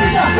Estoy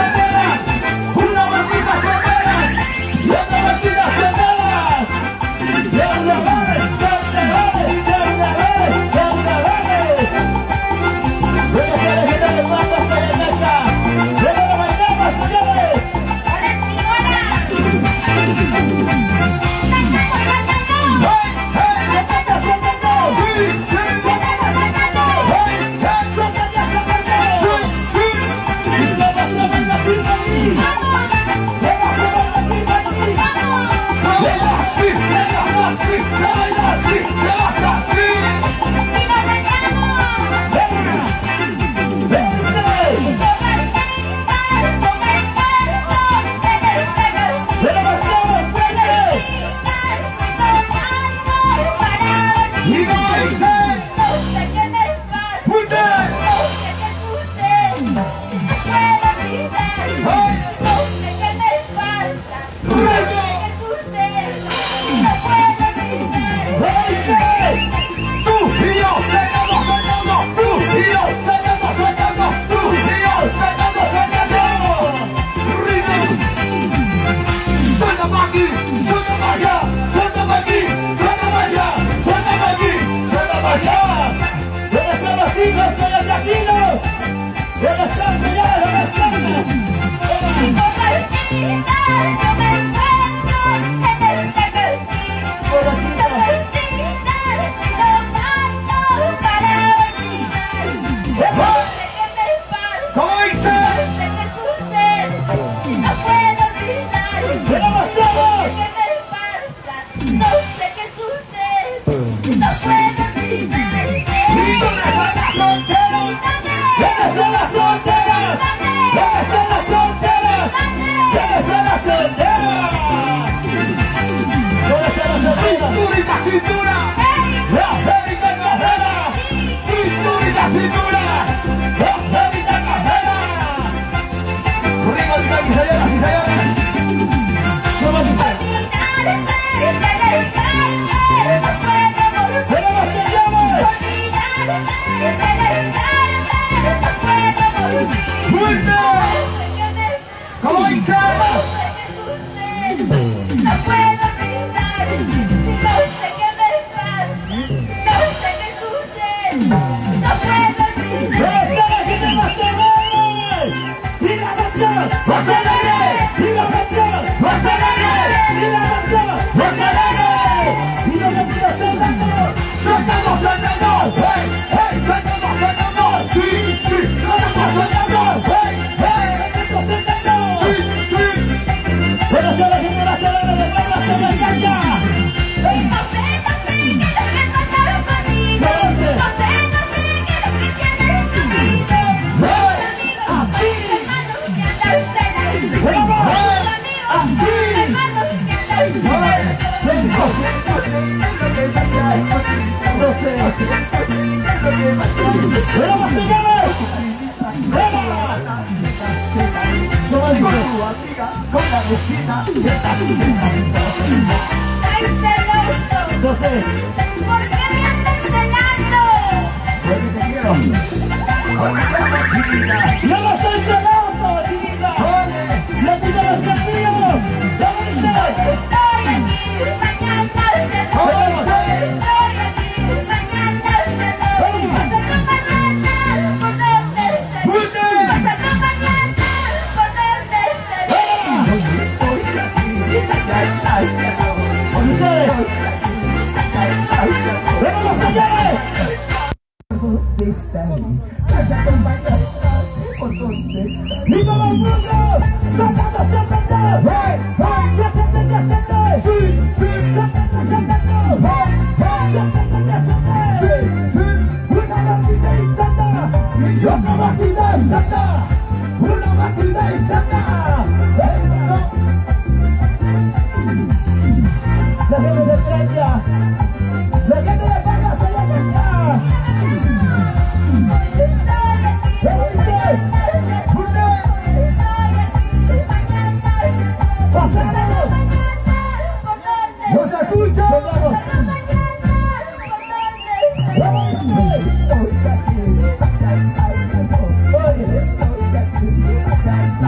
aquí,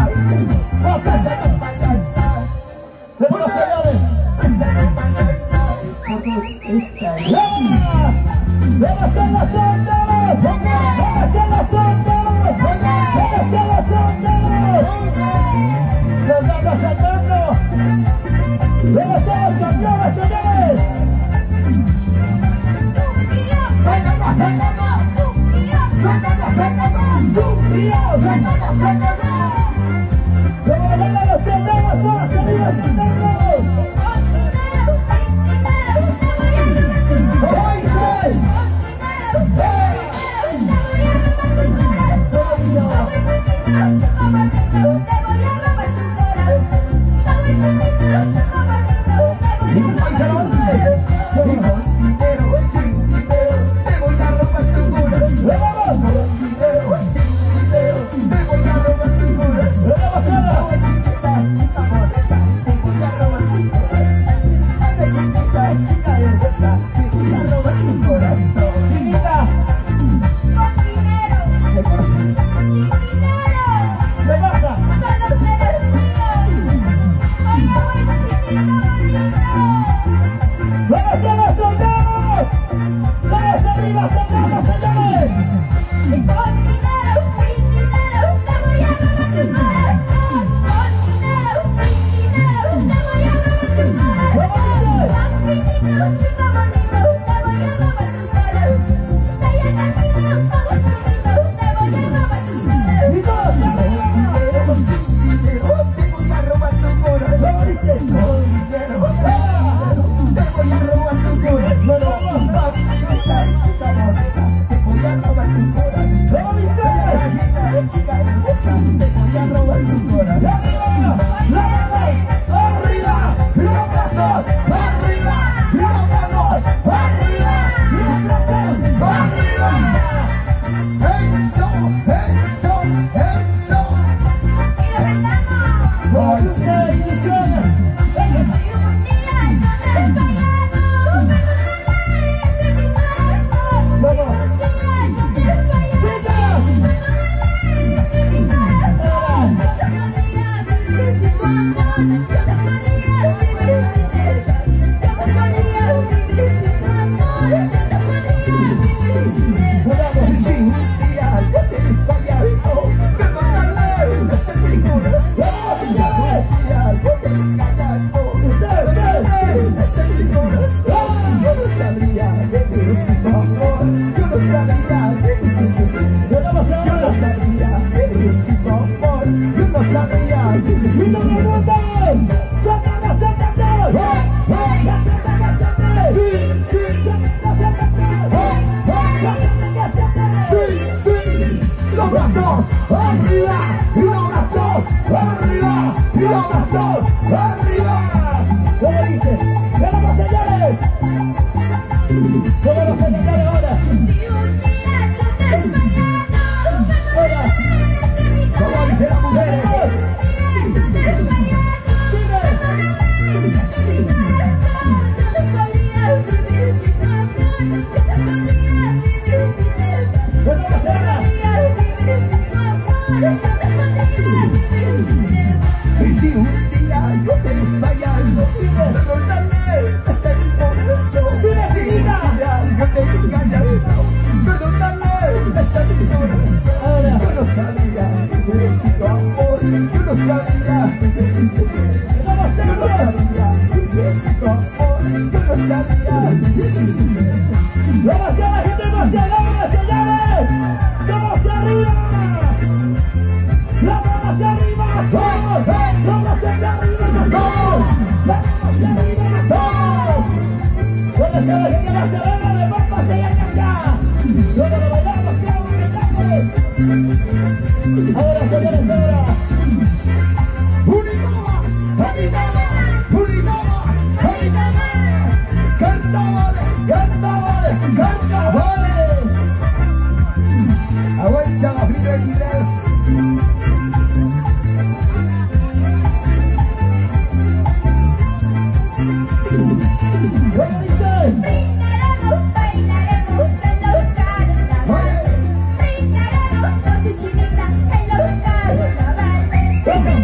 Brindaremos con tu chinita en los carnavales.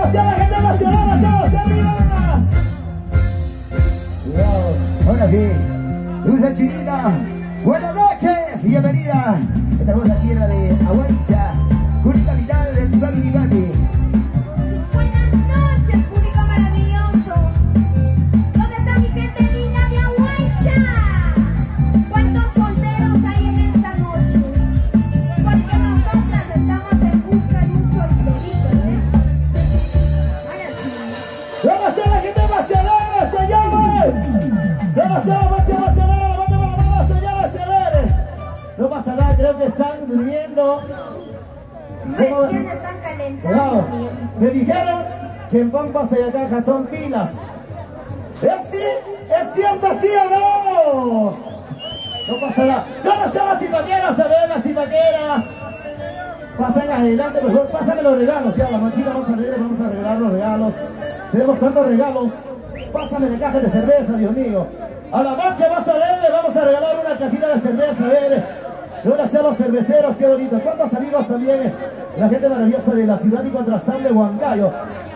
Demasiada gente emocionada, todos arriba. Ahora sí, Dulce Chinita, buenas noches y bienvenida. Esta hermosa tierra de Aguaicha, Cúrica capital de Tibaki Tibaki. Buenas noches, público maravilloso. ¿Dónde está mi gente linda de Aguaicha? ¿Cuántos solteros hay en esta noche? Porque nosotras estamos en busca de un solterito, ¿eh? Ahora sí. Demasiada gente emocionada, señores. Demasiada gente emocionada, vamos, señores, señores. No pasa nada, creo que están durmiendo. Recién están calentando. Me dijeron que en Pampas y Caja son pilas. ¿Es cierto, sí o no? No pasa nada. No sean las tipaqueras, a ver, las tipaqueras. Pasen adelante, mejor, pásame los regalos, ya, la manchita vamos a regalar los regalos. Tenemos tantos regalos. Pásame la caja de cerveza, Dios mío. A la mancha vas a ver, vamos a regalar una cajita de cerveza, a ver. Ahora sean los cerveceros, qué bonito. ¿Cuántos amigos también? La gente maravillosa de la ciudad incontrastable Huancayo.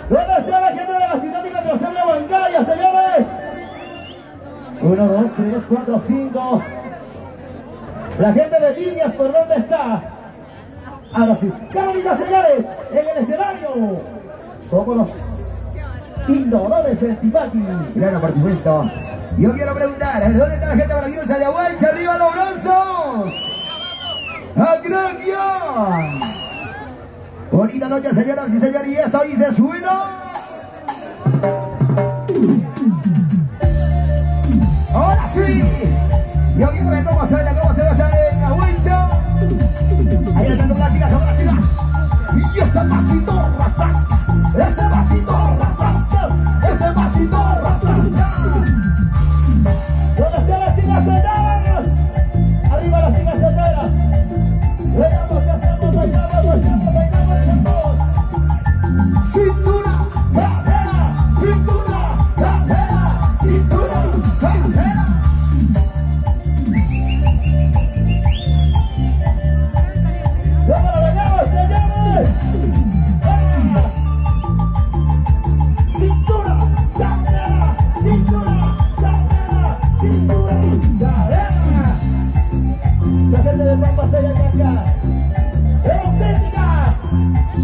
¿Dónde está la gente de la ciudad incontrastable Huancayo, señores? 1, 2, 3, 4, 5. La gente de Viñas, ¿por dónde está? Ahora sí. ¡Qué bonito, señores! En el escenario somos los innovadores del Tibaki. Claro, por supuesto. Yo quiero preguntar, ¿dónde está la gente maravillosa de Aguaicha? ¡Arriba los brazos! ¡Acroquia! Bonita noche, señoras y señores, y esto dice suena. Ahora sí, yo quiero ver cómo se basa en Aguaicha. Ahí están todas las chicas, y ese pasito rastas, ese pasito rastas, ese pasito rastas. ¿Dónde están las chicas solteras? Arriba las chicas solteras. Bailamos. Cintura, cadera, cintura, cadera, cintura, cadera. ¿Cómo lo bailamos, señores? Cintura, cadera, cintura, cadera, cintura, cadera. La gente de Pampas y Caca. ¡Es auténtica!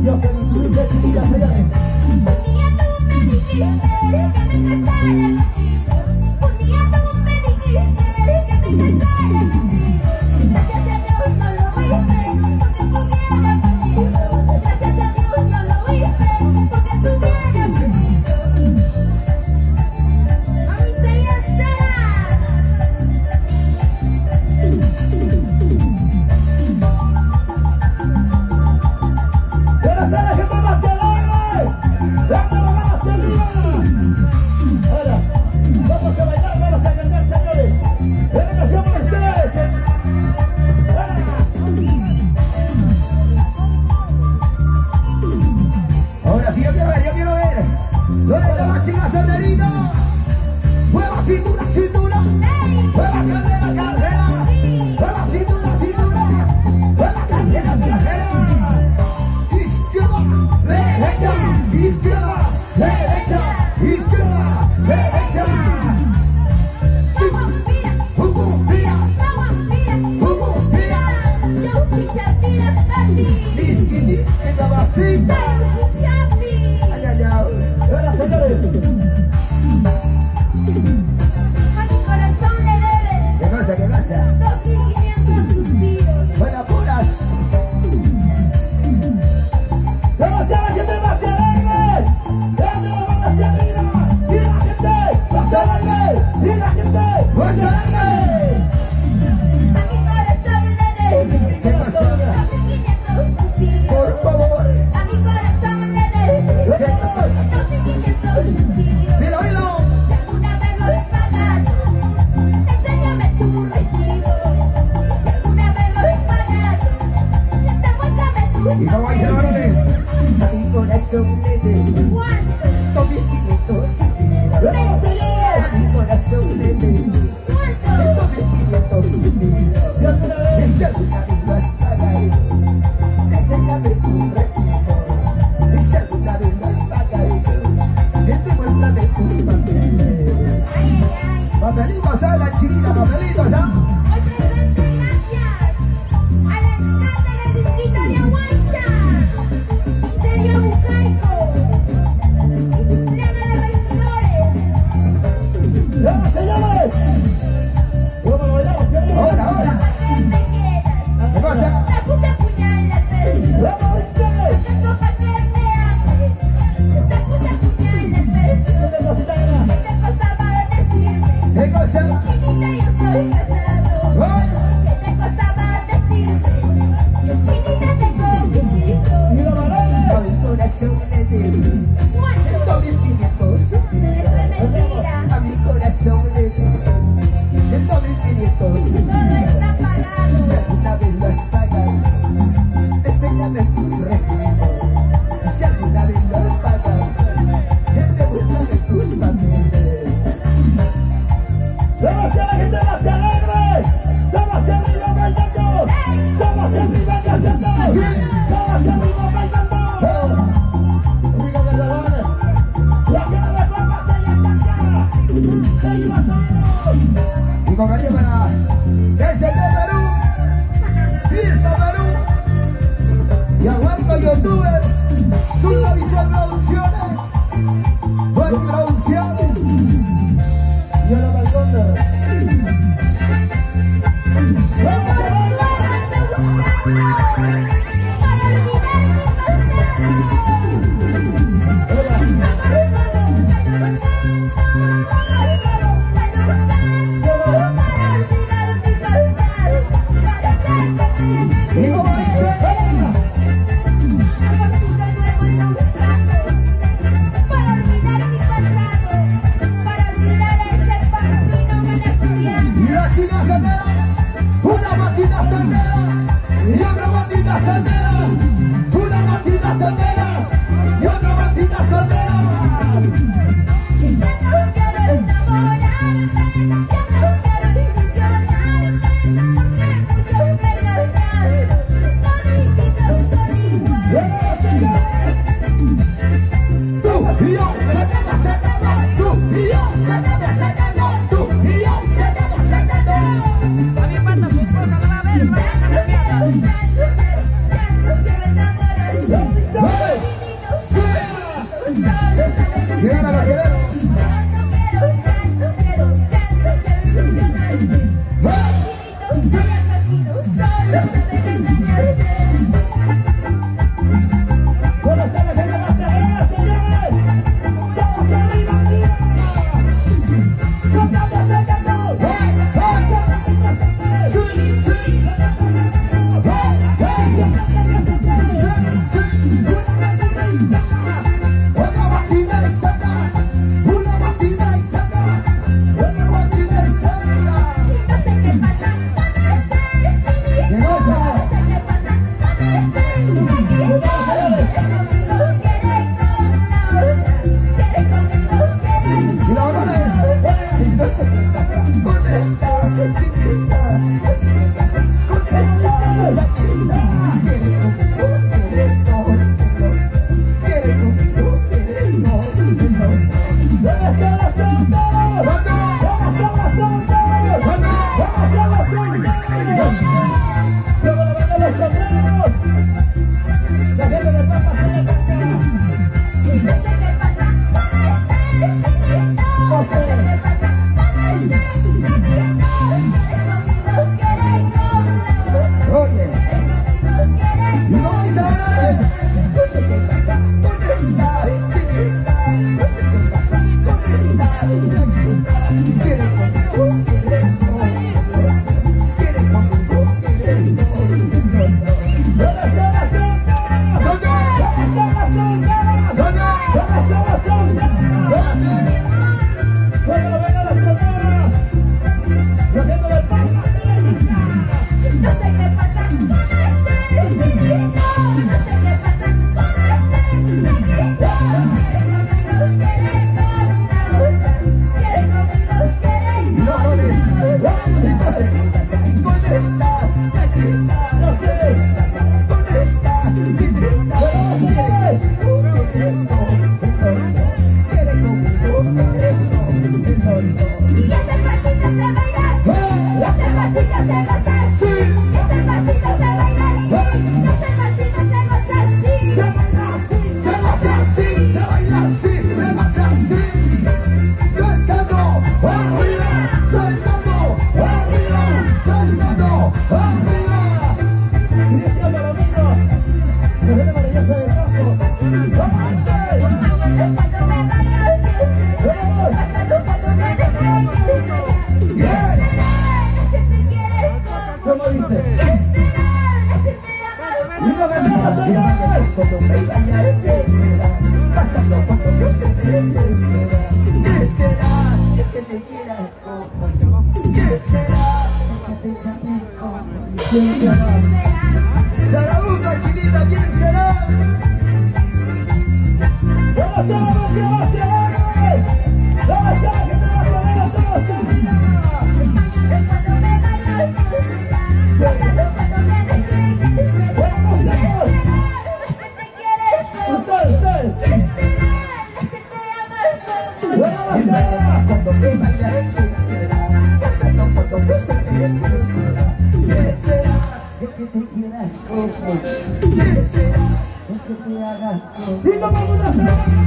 Yo soy un dulce chiquita, señores. Un día tú me dijiste que me encantara contigo. Un día tú me dijiste que me encantara contigo. Gracias a Dios no lo hice porque estuviera contigo. Gracias a Dios no lo hice porque estuviera contigo. Mami, se ya estará. ¡Pero sale gente más alegre! ¡Dame la mano hacia arriba! Ahora, vamos a bailar, vamos a cantar, señores. ¡Bendición por ustedes! Ahora sí, yo quiero ver. ¿Dónde están las chicas solteritas? Mueva cintura, cintura. Mueva cadera, cadera. Mueva cintura, cintura. Mueva cadera, cadera. Izquierda, derecha, izquierda, derecha, izquierda, derecha. Disque tabacita. Ay, ay, ay. Ahora, señores. A mi corazón le debes ¿Qué cosa, qué cosa? 2.500 suspiros. Buenas puras. ¡Demasiada gente más alegre! ¡Dame la mano hacia arriba! ¡Y la gente más alegre! ¡Y la gente más alegre! A mi corazón le debes ¿Qué cosa? 2.500 suspiros. Por favor. A mi corazón le debes ¿Qué cosa? 2.500 suspiros. Dilo, dilo. Si alguna vez lo has pagado, enséñame tu recibo. Si alguna vez lo has pagado, demuéstrame tu Y como dicen los varones, a mi corazón le debo ¿cuánto? 2.500 suspiros. ¡Vamos, señores! A mi corazón le debo ¿Cuánto? 2.500 suspiros. Si alguna vez Si alguna vez lo has pagado, enséñame tu recibo. Si alguna vez lo has pagado, con cariño para ese de Perú, Fiesta Perú, y aguanta youtubers, Zula Visual Producciones, Buen Producciones, Y ahora para el Cóndor. y como dice, y la chica sandera, una matita sandera, y otra matita sandera, una matita sandera, y otra matita sandera. Tú y yo, sacando, sacando, tú y yo, sacando, sacando, tú y yo, sacando, sacando. También pasa su esposa, la va a ver, Llegan a los guerreros. ¿Cómo está la gente más arriba, señores? ¡Todos arriba, arriba! ¡Sacando, sacando! Una batida y saca, una batida y saca, una batida y saca. ¿Qué cosa? Y la hora es, no sé qué pasa con esta chiquita, no sé qué pasa con esta la chiquita. Quiere conmigo, ¿Dónde están las ondas? ¿Dónde están las ondas? ¿Dónde están las ondas? ¡Luego la banda de los sombreros! ¡La gente de Pampa se le toca! No sé. oye, y no dice ahora, no sé qué pasa con esta chiquita, no sé qué pasa con esta chiquita. Quiere conmigo, quiere conmigo, quiere conmigo, quiere conmigo. ¿Dónde están las ondas? ¿Dónde están las ondas? ¿Dónde están las ondas? ¡Luego la banda de los sombreros! ¡La gente de Pampa se le toca! No sé qué pasa con este chiquito, no sé qué pasa con este chiquito. Y no pones, no sé qué pasa con esta chiquita, no sé qué pasa con esta chiquita. Quiere conmigo, quiere conmigo. Y este pasito se baila, y este pasito se goza así, y este pasito se baila así, y este pasito se goza así. Se hace así, se baila así, se hace así. Saltando arriba, saltando arriba, saltando arriba. Cristian Palomino, la gente maravillosa de Paso. Cuando me baila el ¡Vamos! pasando cuando me deja el Bien. que te quiere ¿Cómo dice? que te ama. ¡Y lo cantamos, señores! Cuando me baila, ¿qué será? Pasando cuando yo sé ¿qué será? Que te quiera como yo. ¿Qué será? Que te llame como yo. ¿Quién será? Zaragoza, chinita, ¿quién será? ¡Vamos a la motivación! ¡Vamos a la gente de los sombreros, todos arriba! Cuando me baila el pasando cuando me deja el ¡Vamos, vamos! que te quiere ¡Ustedes! que te ama. ¡Vamos, vamos! Cuando me baila, ¿qué será? Pasando cuando hagas Y tomamos una cena.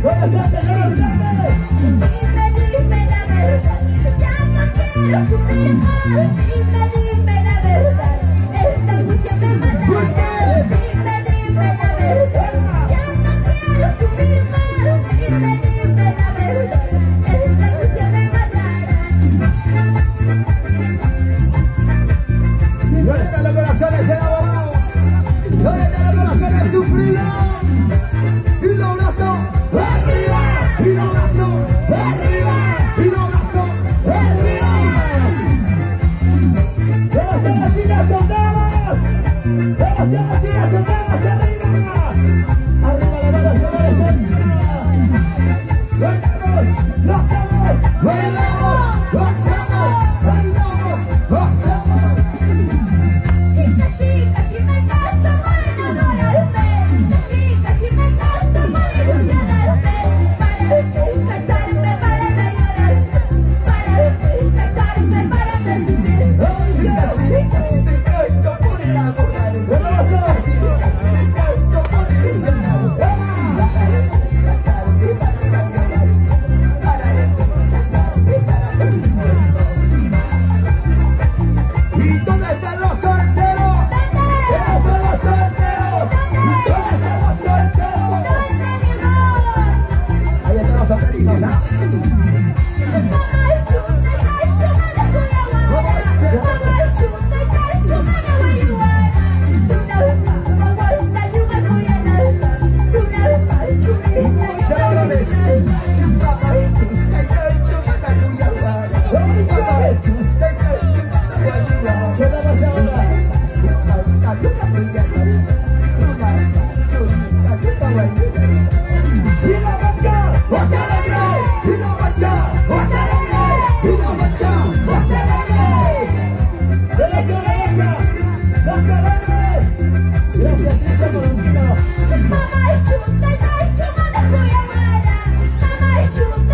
¿Dónde están, señoras? Dime la verdad, ya no quiero sufrir más. Dime la verdad, esta angustia me mata. Dime la verdad, ya no quiero sufrir más. Dime la verdad, esta angustia me matará. ¿Dónde están los corazones enamorados? ¿Dónde están los corazones sufridos? Y los brazos arriba, y los brazos arriba, y los brazos arriba. ¿Dónde están las chicas soldadas? ¿Dónde están las chicas soldadas? ¡Arriba! ¡Arriba la mano, señores! ¡Bailamos! ¡Lo hacemos! ¡Bailamos! ¡Lo hacemos! ¡Bailamos! ¡Lo hacemos! Chica, si me caso, voy a enamorarme. Chica, si me caso, voy a ilusionarme. Para casarme, para no llorar. Para casarme, para no sufrir. Casi me caso por enamorarme. Casi me caso por ilusionarme. Para casarme, para no llorar. Para casarme, para no sufrir. ¿Y dónde están los solteros? ¿Dónde están los solteros? ¿Dónde están los solteros? ¿Dónde, mi amor? Ahí están los solteritos, ¿ah? Mamá es chunta y cacho, me la voy a guardar. Mamá es chunta y cacho, me la voy a guardar. Una vez más, mamá está yo me voy a lanzar. Una vez más, chulita, yo me voy a lanzar. ¿Qué está pasando? ¡Y la marcha! ¡De la cerveza! ¡La cerveza! Gracias, Cristian Colombino. Mamá es chunta y cacho, me la voy a guardar. Mamá es chunta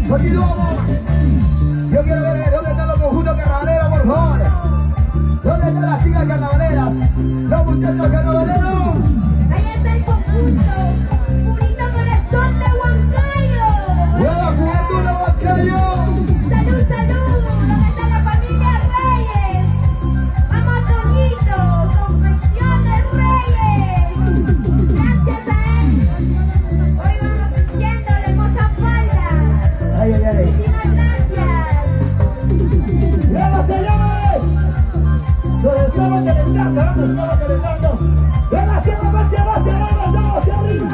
Continuamos. Yo quiero ver dónde están los conjuntos carnavaleros, por favor. ¿Dónde están las chicas carnavaleras? Los muchachos carnavaleros. Ahí está el conjunto. Purito corazón de Huancayo. ¡Nueva juventud de Huancayo! Salud, salud. ¿Dónde está la familia Reyes? Vamos, Toñito. Confecciones Reyes. Gracias a él. Hoy vamos yendo la hermosa falda. Ay, ay, ay. Muchísimas gracias. ¡Bravo, señores! Nos estamos calentando, nos estamos calentando. ¡Ven hacia la marcha, va hacia arriba, vamos hacia arriba!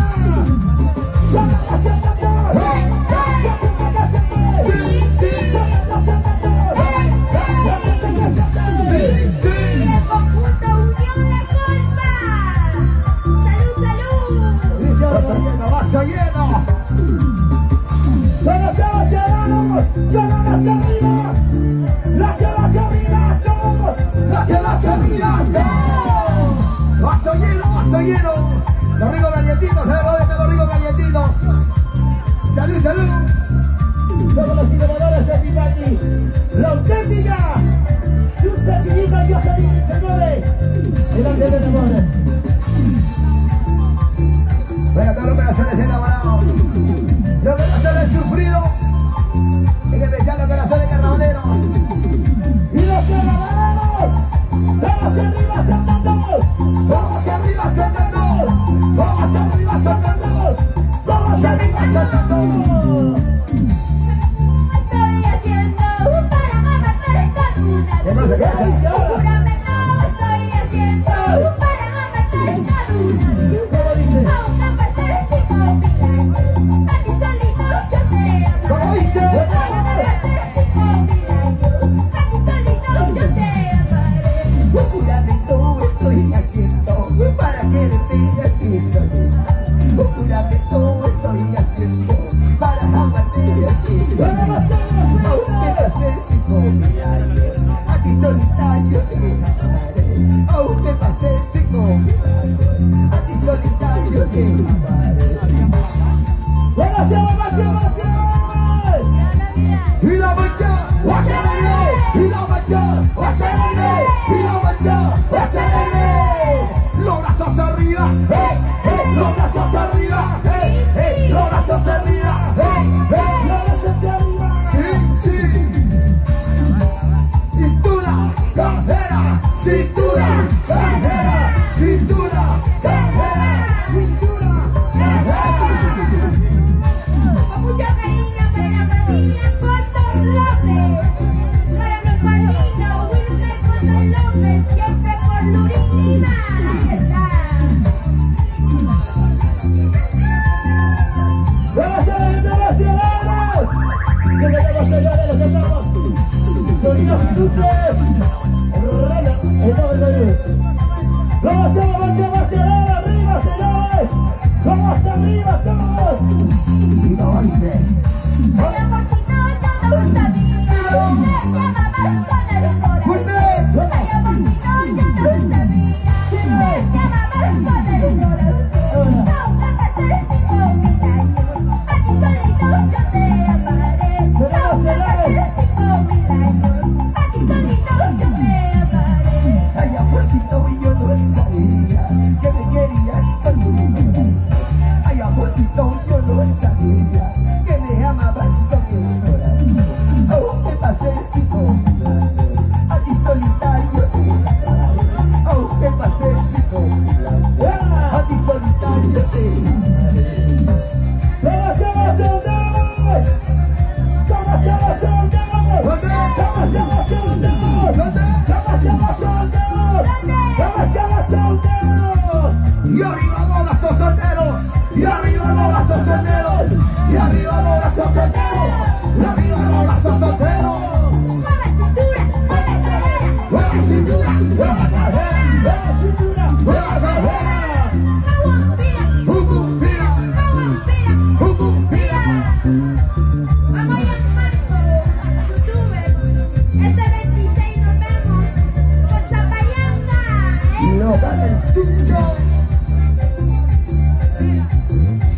¡Llama hacia el tambor! Y el conjunto Unión La Colpa. Salud, salud. Vaso lleno. ¡Ven hacia abajo! ¡Llama hacia arriba! ¡La lleva hacia arriba! ¡Todos! Hacia arriba. Vaso lleno, vaso lleno. Los ricos galletitos, ¿sabes dónde están los ricos galletitos? Salud, salud. Somos los innovadores de Pitaki, la auténtica Yusta Chinita Yoselin, señores, el ángel del amor. Bueno, todos los corazones enamorados. Los corazones sufridos. En especial los corazones carnavaleros. Y los carnavaleros, vamos arriba saltando, vamos arriba saltando, vamos arriba saltando, vamos arriba saltando. Estoy haciendo para matar esta luna. ¿Qué pasa? ¿Qué pasa? Juramento estoy haciendo para matar esta luna. ¿Cómo dice? Aún no pasaré 5.000 años. A ti solito yo te amaré. ¿Cómo dice? Aún no pasaré 5.000 años. A ti solito yo te amaré. Un juramento estoy haciendo para quererte aquí solita. Un juramento estoy haciendo para amarte aquí solita. Aunque pasen 5.000 años, aquí solita yo te amaré. Aunque pasen 5.000 años, aquí solita yo te amaré. ¡Gracias, gracias! Y la mancha, acelere, y la mancha, acelere, y la mancha, acelere. Los brazos arriba, los brazos arriba, los brazos arriba, sí, sí. Cintura, cajera, cintura, cajera, cintura, cajera, cintura, cajera. Con mucho cariño para la familia Cotton López. Para mi padrino Wilmer Cotton López. Siempre por Lurín Lima. Ahí está. despacito yo lo sabía que me amabas con el corazón. Aunque pase sin nombrarte, a ti solitario te amaré. Aunque pase sin nombrarte, a ti solitario te amaré. ¡Todos somos soldados! ¡Todos somos soldados! ¡Todos somos soldados! ¡Todos somos soldados! ¡Todos somos soldados! Y arriba los lazos solteros, y arriba los lazos solteros, y arriba los lazos solteros, y arriba los lazos solteros. Mueve cintura, mueve cadera. Mueva cintura, mueva cadera, mueva cadera. Jucumpira, jucumpira. Vamos a llamarlo a YouTube. Este 26 nos vemos por Zapayanga. No gana el chucho.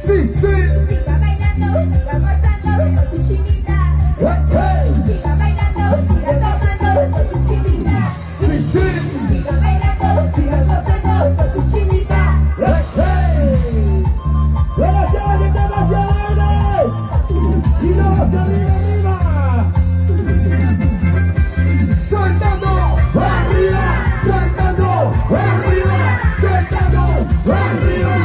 Sí, sí. Siga bailando, siga gozando con tu chinita. Siga bailando, siga tomando con tu chinita. Sí, sí. Siga bailando, siga gozando con tu chinita. ¡Buenas tardes, internacionales! ¡Y todos arriba, arriba! Soltando, arriba, soltando, arriba, soltando, arriba.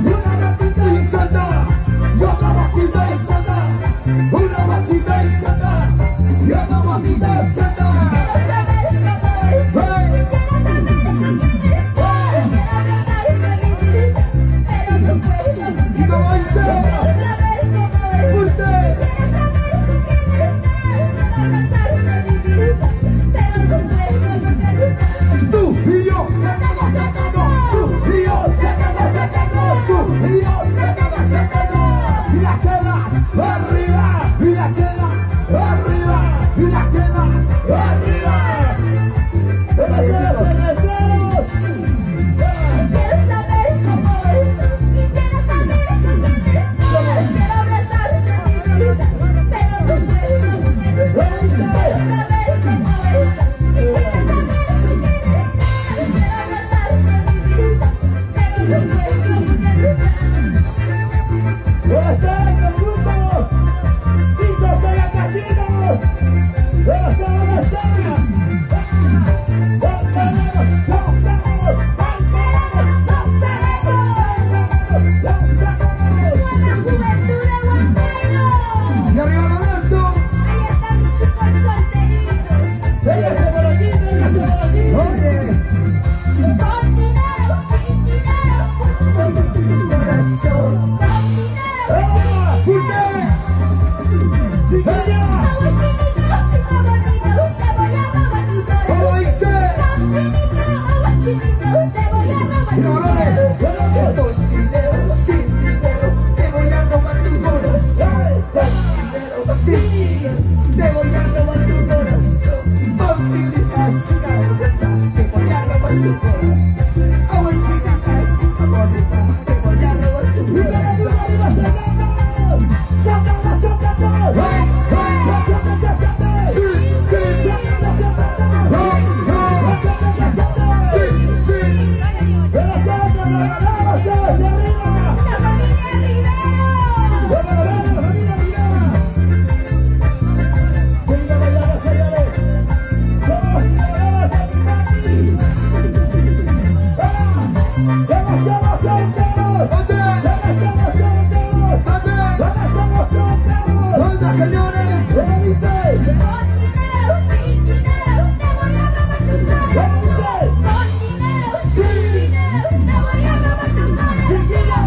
Una ratita y salta, y otra ratita y salta, una ratita y salta, y otra ratita y salta. Quiero saber cómo es. Quiero saber qué quieres. Quiero abrazarte mi vida, pero no puedo. Y como dice, Quiero saber cómo es. usted, Quiero saber con quién estás. Quiero abrazarte mi vida, pero no puedo localizar. tú y yo, sacando, sacando, tú y yo, sacando, sacando, tú y yo, sacando, sacando. Y las chelas, arriba, y las chelas, arriba, y las chelas, arriba. ¡Buenas tardes, cerveceros! Quiero saber cómo es. Quisiera saber con quién estás. Quiero abrazarte mi vida, pero no puedo localizar. Quiero saber cómo es. Quisiera saber con quién estás. Quiero abrazarte mi vida, pero no puedo localizar. ¡Buenas tardes, conjunto! ¡Chicos de las casinos! ¡Buenas tardes, Sara! ¡Los sabemos! ¡Los sabemos! Buena juventud de Huancayo. Y arriba los brazos, Ahí está mi chico el solterito. ¡Véngase por aquí, véngase por aquí! oye, Con dinero, sin dinero. corazón, Con dinero, ¡Ah! usted, ¡Chiquilla! agua chinito, chico bonito. Te voy a robar tu corazón. como dice, Con dinero, agua chinito. Te voy a robar y tu valores, corazón. con dinero, sin dinero, te voy a robar tu corazón. Con dinero, sin dinero, te voy a robar tu corazón. Con dinero, chica hermosa, te voy a robar tu corazón. Agua chica, chica bonita, te voy a robar tu ¡Y para arriba, corazón. arriba, sacando! ¡Sacando, sacando! Hey, hey, ¡Sacando, sacando! sí, sí, ¡Sacando, sacando! hey, hey, sí, sí. ¡Buenas tardes, vamos todos arriba! La familia Rivero. ¡Vamos, familia, mira! ¡Seguida bailando, señores! ¡Somos ciudadanos de Kentucky! ¡Vamos, somos solteros! ¿Dónde? ¡Vamos, somos solteros! ¿Dónde? ¡Vamos, somos solteros! ¿Dónde, señores? ¿Cómo dice? Con dinero, sin dinero. Te voy a robar tu corazón. Con dinero, sin dinero. Te voy a robar tu corazón. ¡Chiquilla!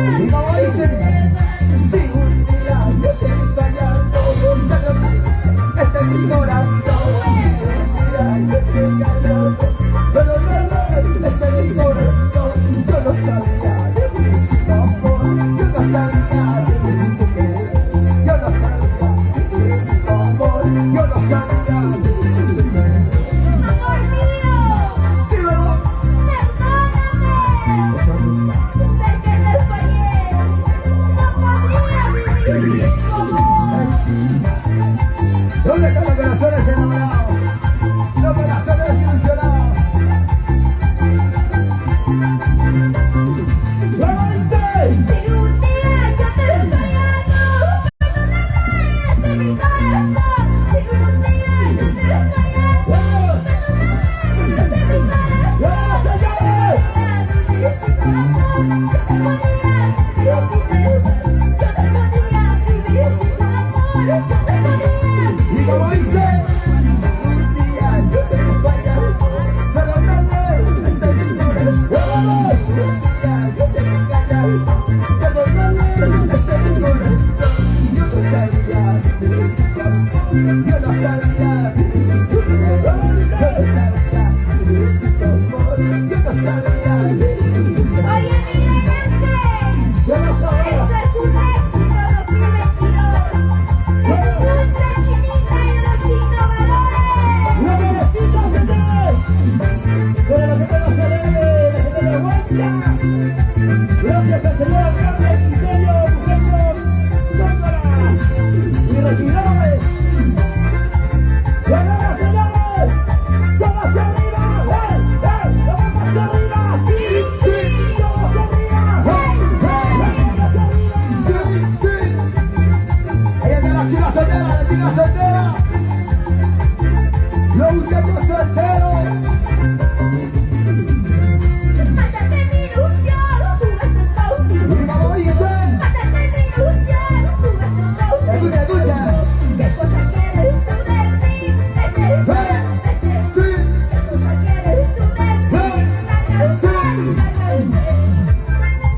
Y como dice, si un día yo te he fallado, este es mi corazón. Si un día yo te he fallado, pero este es mi corazón. Yo no sabía de mi amor, yo no sabía de mi querer, yo no sabía de mi amor, yo no sabía de mi querer. Amor mío, Dímelo. perdóname. Sé que te fallé. No podría vivir sin tu amor. ¿Dónde están los corazones enamorados? Los corazones desilusionados. ¿Cómo dice? Si un día yo te he fallado, perdóname de mi corazón. Si un día yo te he fallado, perdóname de mi corazón. ¡Vamos, señores! Y como dice, un día yo te he fallado, pero este es mi corazón. Un día yo te he engañado, pero este es mi corazón. Yo no sabía de ese amor, yo no sabía de ese amor, yo no sabía de ese amor, yo no sabía de ese amor. Oye, mira este, ¡Ya lo sabes! esto es un éxito 2022. Es dulce, chinita y los innovadores. ¡Una cabecita, señores! Para la gente no se debe, la gente de Huancha. Gracias al señor alcalde, Misterio, Mujeres, Tómala y Regidores. ¡Vamos, señores! ¡Todos hacia arriba! ¡Hey, hey! ¡Vamos hacia arriba! ¡Sí, sí! ¡Todos hacia arriba! ¡Hey, hey! ¡Vamos hacia arriba! Sí, sí. Ahí están las chicas solteras, las chicas solteras. Los muchachos solteros. Mátate mi ilusión, tú ves tu Y como dice, mátate mi ilusión, tú ves tu escucha, escucha. ¿Qué cosa quieres tú de mí? Vete, Hey, sí. ¿qué cosa quieres tú de mí?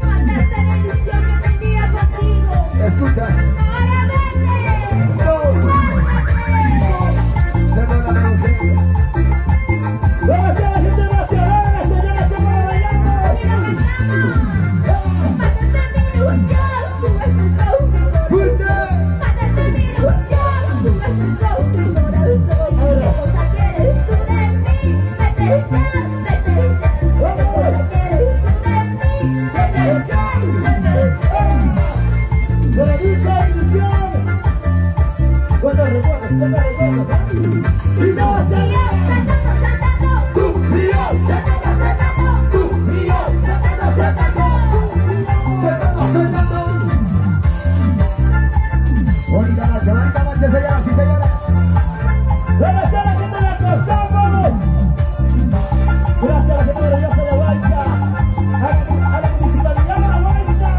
Mátate la ilusión que tenía contigo. Escucha. Ahora vete, No, perdóname, mujer. ¡Gracias a la gente de Barcelona, señores! ¡Que para bailamos! mátate mi ilusión, tú ves tu Fuerte. mátate mi ilusión, tú ves tu corazón. ¿Qué cosa quieres tú de mí? Vete ya, vete ya. ¿Qué cosa quieres tú de mí? Vete ya, vete ya. ¡Se le dice ilusión! ¿Cuántos recuerdos? ¿Cuántos recuerdos? ¡Y no se Y yo saltando, saltando, Tú y yo, saltando, saltando, tú y yo, saltando, saltando. soltando, soltando. Bonita noche, señoras y señores. ¡Gracias a la gente de la Costa! ¡Gracias a la gente maravillosa de Huancha! ¡A la municipalidad de Huancha!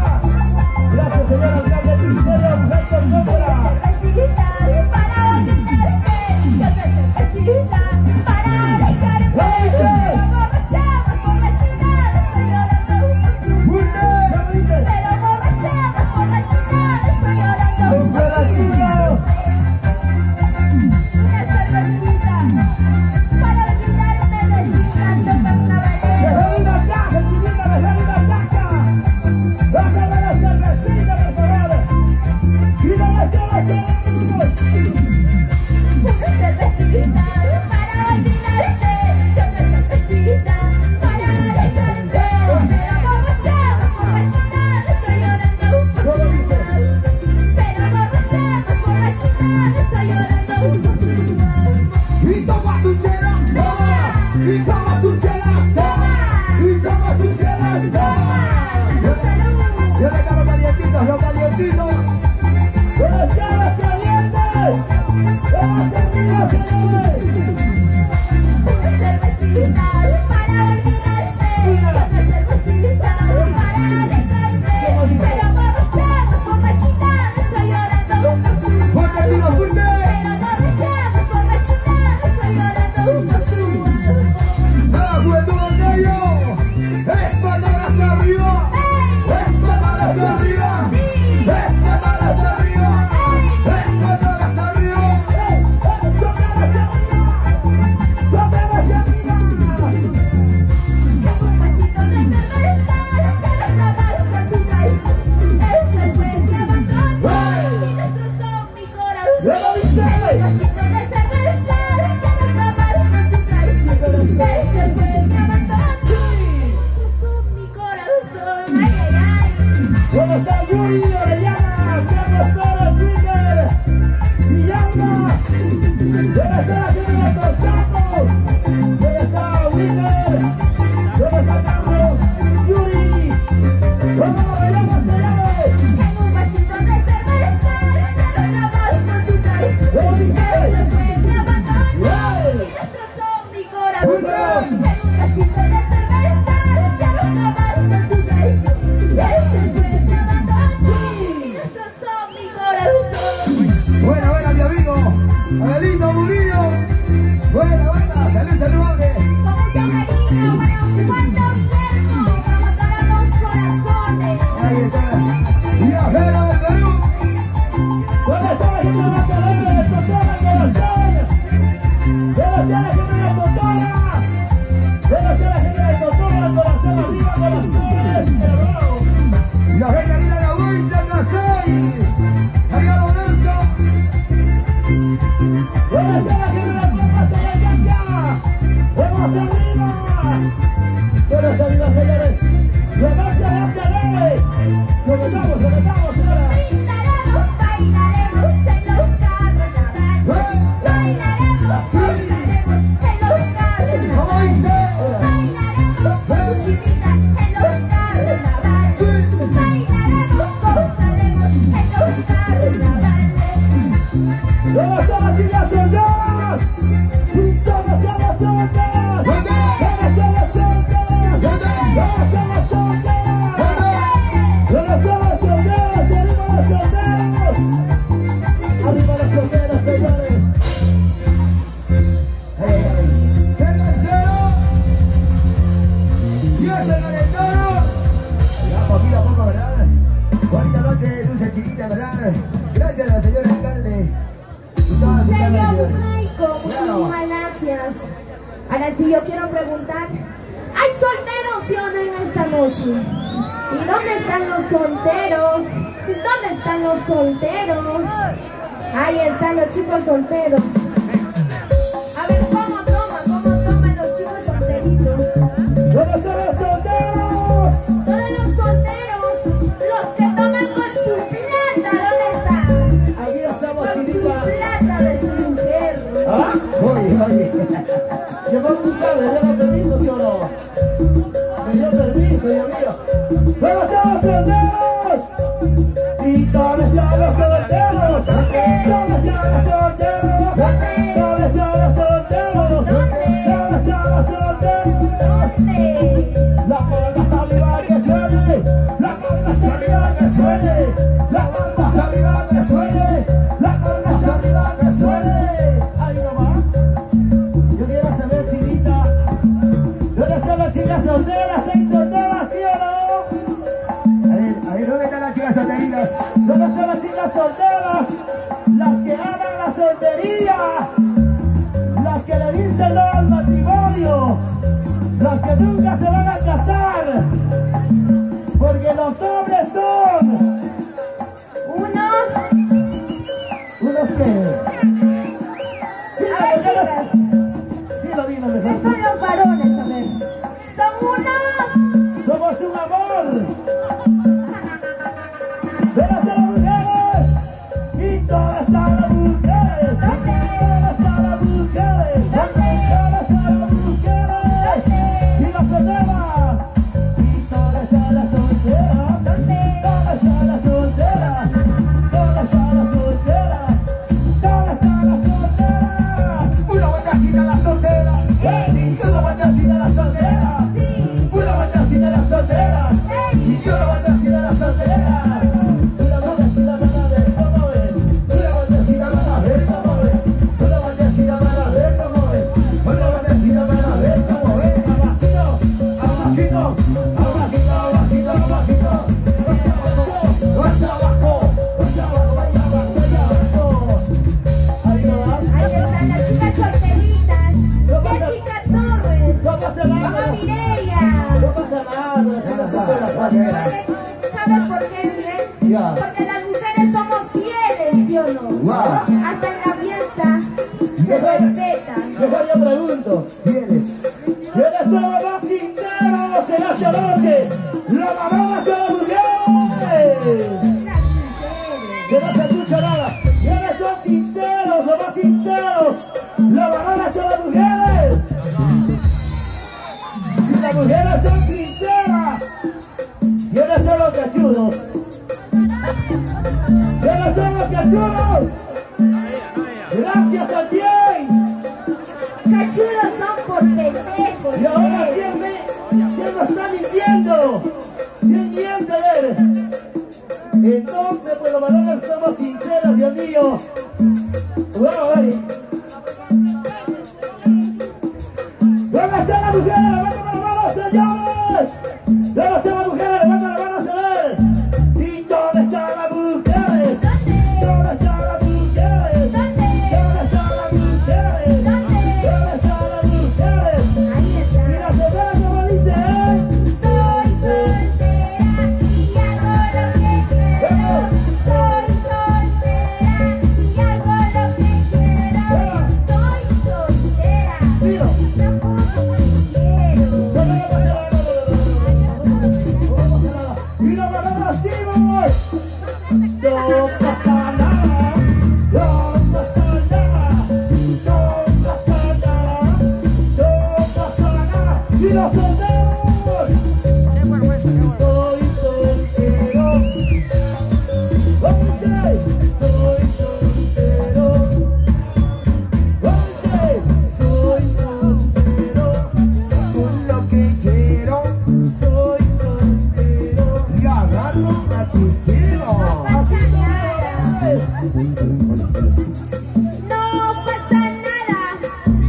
¡Gracias, señor alcalde Misterio, Mujeres, Tómala! Cervecita para olvidarte, yo te cervecita para alejarte. Pero borrachamos, borrachitas, estoy llorando por tu Fuerte. Pero borrachamos, borrachitas, estoy llorando por tu Una cervecita para olvidarme de ti, tanto carnavalero. ¡Dejó una caja, chiquita! ¡Dejó una caja! ¡Bájame la cervecita, por favor! ¡Y no me quieras queremos! Una cervecita para olvidarte, yo te cervecita para alejarte. Pero borrachamos, borrachitas, estoy llorando por ¿Cómo dice? Pero borrachamos, borrachitas, estoy llorando por tu Y toma tu chela, toma. Y toma tu chela, toma. Y toma tu chela, toma. Yo le cago calientitos, los calientitos. ¡Buenas caras calientes! ¡Vamos arriba, señores! Una cervecita para olvidarte, otra cervecita para alejarte. Pero borrachamos, borrachitas, estoy llorando por tu Fuerte, chicos, fuerte. Pero borrachamos, borrachitas, estoy llorando por tu ¿Dónde está Yuri Orellana? Carlos Torres, Twitter. Villanga. ¿Dónde está la gente de Toscano? ¿Dónde está Winner? ¿Dónde está Carlos? Yuri. ¿Dónde Orellana se llame? En un vasito de cerveza, se acabó con su traición. ¿Cómo dice? Se fue, me abandonó ¡Ey! y destrozó mi corazón. En un vasito de cerveza, se acabó con su traición. Se fue, me abandonó y destrozó mi corazón. Buena, buena, mi amigo. Abelito Murillo. Buena, buena. Salud, salud, hombre. Con mucho cariño para un cuarto viejo, para matar a los corazones. Ahí está. Viajero del Perú. ¿Dónde está la gente de la cadena de Totona, corazón? ¿Dónde está la gente de Totona? ¿Dónde está la gente de Totona, corazón arriba, corazones? Cerrado. Viajero de la Huicha, Casey. Arriba, Lorenzo. ¿Dónde está la gente de Palmas de la Yaca? ¡Vamos arriba! ¿Dónde está arriba, señores? ¡La marcha de Acalé! ¡Lo metamos ahora! Bailaremos, bailaremos en los carnavales. Bailaremos, bailaremos en los carnavales. ¿Cómo dice? Bailaremos con chinitas en los carnavales. Bailaremos, gozaremos en los carnavales. ¿Dónde están las chicas solteras? ¿Dónde están las solteras? ¿Dónde están las solteras? ¿Dónde están las solteras? ¿Dónde están las solteras? ¡Arriba las solteras! ¡Arriba las solteras, señores! Cervecero. Dios el calentoro. Ya poquito a poco, ¿verdad? Bonita noche, dulce chiquita, ¿verdad? Gracias a la señora alcalde. Y todas sus Señor bendiciones. Maico, muchísimas gracias. Ahora sí, yo quiero preguntar, ¿hay solteros sí o no en esta noche? ¿Y dónde están los solteros? ¿Dónde están los solteros? Ahí están los chicos solteros. A ver, ¿cómo toman los chicos solteritos? ¿Dónde están los solteros? Todos los solteros, los que toman con su plata, ¿dónde están? Aquí estamos, Con su chinita. plata de su mujer. ¿Ah? Oye, oye. Llegó un sabe, ¿le da permiso, sí o no? Me dio permiso, Dios mío. ¿Dónde están los solteros? ¿Y dónde están los solteros? ¿Dónde están los solteros? ¿Dónde están los solteros? ¿Dónde están los solteros? ¿Dónde? La palma saliva que suene, la palma saliva que suene, la palma saliva que suene, la palma saliva que suene. Ahí nomás. Yo quiero saber, chinita, ¿dónde están las chicas solteras? ¿Seis solteras, sí o no? A ver, ¿dónde están las chicas solteritas? ¿Dónde están las chicas solteras? Las que aman la soltería, las que le dicen no al matrimonio, las que nunca se van a casar, porque los hombres son unos que... Sí, A ver, chicas. dilo ¿Qué mejor. son los varones? A ver. Son unos. Somos un amor. ¿Dónde están las mujeres? ¿Y dónde están las mujeres? ¿Dónde están las mujeres? ¿Dónde están las mujeres? ¿Y las solteras? ¿Y dónde están las solteras? ¿Dónde están las solteras? ¿Dónde están las solteras? ¿Dónde están las solteras? Una vueltecita a la soltera. Y una vueltecita a la soltera. Una vueltecita a la soltera. Y una vueltecita a la soltera. Una vueltecita para ver cómo es. Una vueltecita para ver cómo es. Una vueltecita para ver cómo es. Una vueltecita para ver cómo es. Abajito, abajito, abajito, abajito. Más abajo. Más abajo, más abajo, más abajo. Ahí nomás. Ahí están las chicas solteritas. Jessica Torres. No pasa nada. Mamá Mireya. No pasa nada, las chicas solteras. ¿Sabes por qué, Miguel? Ya. Porque las mujeres somos fieles, ¿sí o no? Guau. Hasta en la fiesta se respeta. Mejor yo pregunto. Fieles. ¿Quiénes son los más sinceros en esta noche? ¡La mamá de las mujeres! las mujeres son sinceras. ¿Quiénes son los cachudos? ¿Quiénes son los cachudos? Gracias a quién. Cachudos son por pendejos. Y ahora ¿quién nos está mintiendo? ¿Quién miente? A ver. Entonces, pues los varones somos sinceros, Dios mío. Wow, ay. ¿Dónde están las mujeres? ¡Levanten las manos, señores! ¿Dónde están las mujeres? ¡Levanten las manos, señores! ¿Y dónde están las mujeres? ¿Dónde están las mujeres? ¿Dónde están las mujeres? ¿Dónde están las mujeres? Ahí está. Y las mujeres, como dice, Soy soltera y hago lo que quiero. Soy soltera y hago lo que quiero. Soy soltera Tiro. y tampoco quiero. Y no decimos, no pasa nada, no pasa nada, no pasa nada, no pasa nada. Y los solteros, Qué vergüenza, qué vergüenza. soy soltero. Oye, soy soltero. Oye, soy soltero. Con lo que quiero Soy soltero. y agarro a quien quiero. Así es. No pasa nada,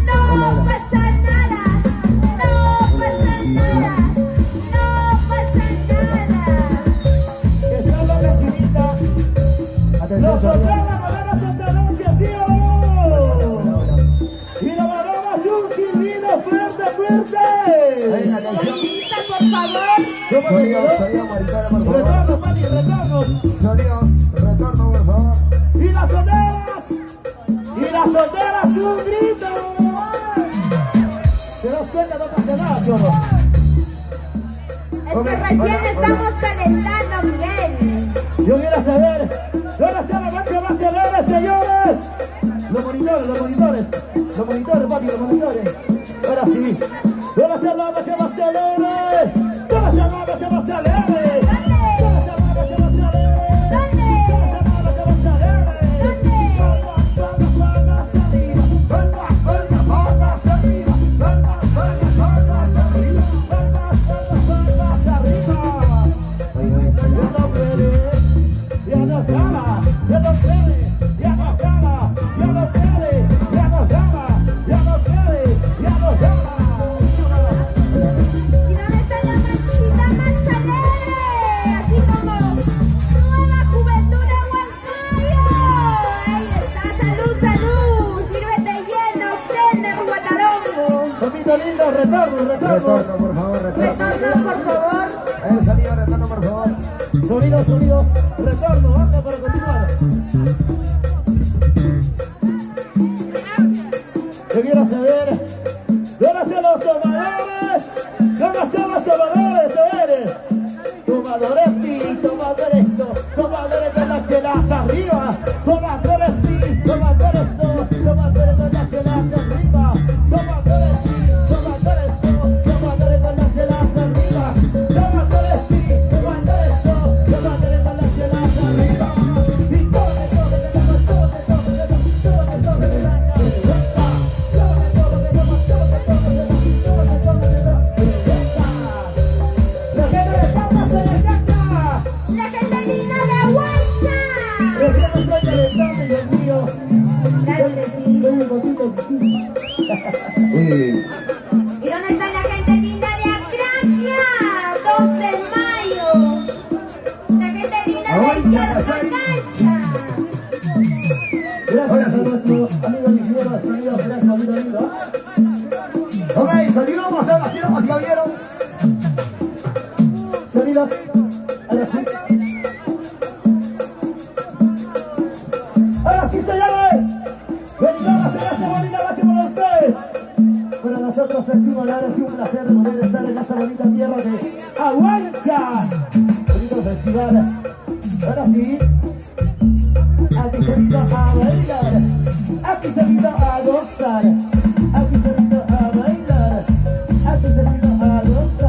no pasa nada, no pasa nada, no pasa nada. Que sea la vecinita. Los solteros, las bananas esta noche, ¿sí o no? Y las bananas, un silbido fuerte, Hay fuerte. una canción. Lista, por favor. Sonidos, sonidos, Maritana, por favor. Retorno, papi, retorno. Sonidos, retorno, por favor. Y las solteras, un grito. ¿Te das cuenta? No pasa nada, chorro. Es que recién estamos calentando, Miguel. Yo quiero saber, ¿dónde está la marcha más alegre, señores? Los monitores, papi, los monitores. Ahora sí, ¿dónde está la marcha más alegre? ¿Dónde está la marcha más alegre? ¿Dónde está la marcha más alegre? ¿Dónde? ¿Dónde está la marcha más alegre? ¿Dónde? Palmas arriba, palmas, palmas, palmas arriba, palmas, palmas, palmas arriba, palmas, palmas, palmas arriba. Ya no puede, ya no acaba, ya no puede, ya no acaba, ya no puede, ya no acaba, ya no puede, ya no acaba. ¿Y dónde está la manchita más alegre? Así como nueva juventud de Huancayo. Ahí está, salud, salud. Sírvete lleno, prende, guatarongo. Papito lindo, retorno. Retorno, por favor, retorno. Retorno, por favor. El sonido, retorno, por favor. Sonidos, retorno, anda para continuar. Yo quiero saber, ¿dónde están los tomadores? ¿Dónde están los tomadores? A ver, tomadores sí, tomadores no, tomadores con las chelas arriba, tomadores sí, tomadores no, tomadores con las chelas arriba, tomadores sí, tomadores no, tomadores con las chelas arriba, tomadores sí, tomadores no, tomadores con las chelas arriba, y la gente de Palmas se le encanta. La gente linda de Huancha. Recién me estoy calentando, Dios mío. Claro que sí. Soy un poquito difícil. ¿Y dónde está la gente linda de Acracia? 2 de mayo. La gente linda de Hierba Cancha. Gracias a nuestro amigo ingeniero de sonido, gracias amigo lindo. Ok, continuamos ahora sí, damas y caballeros. Sonidos, ahora sí. Ahora sí, señores. Bendiciones a esta bonita noche con ustedes. Para nosotros es un placer de poder estar en esta bonita tierra de Aguancha. Bonito festival. Ahora sí. Aquí se vino a bailar, aquí se vino a gozar, aquí se vino a bailar, aquí se vino a gozar.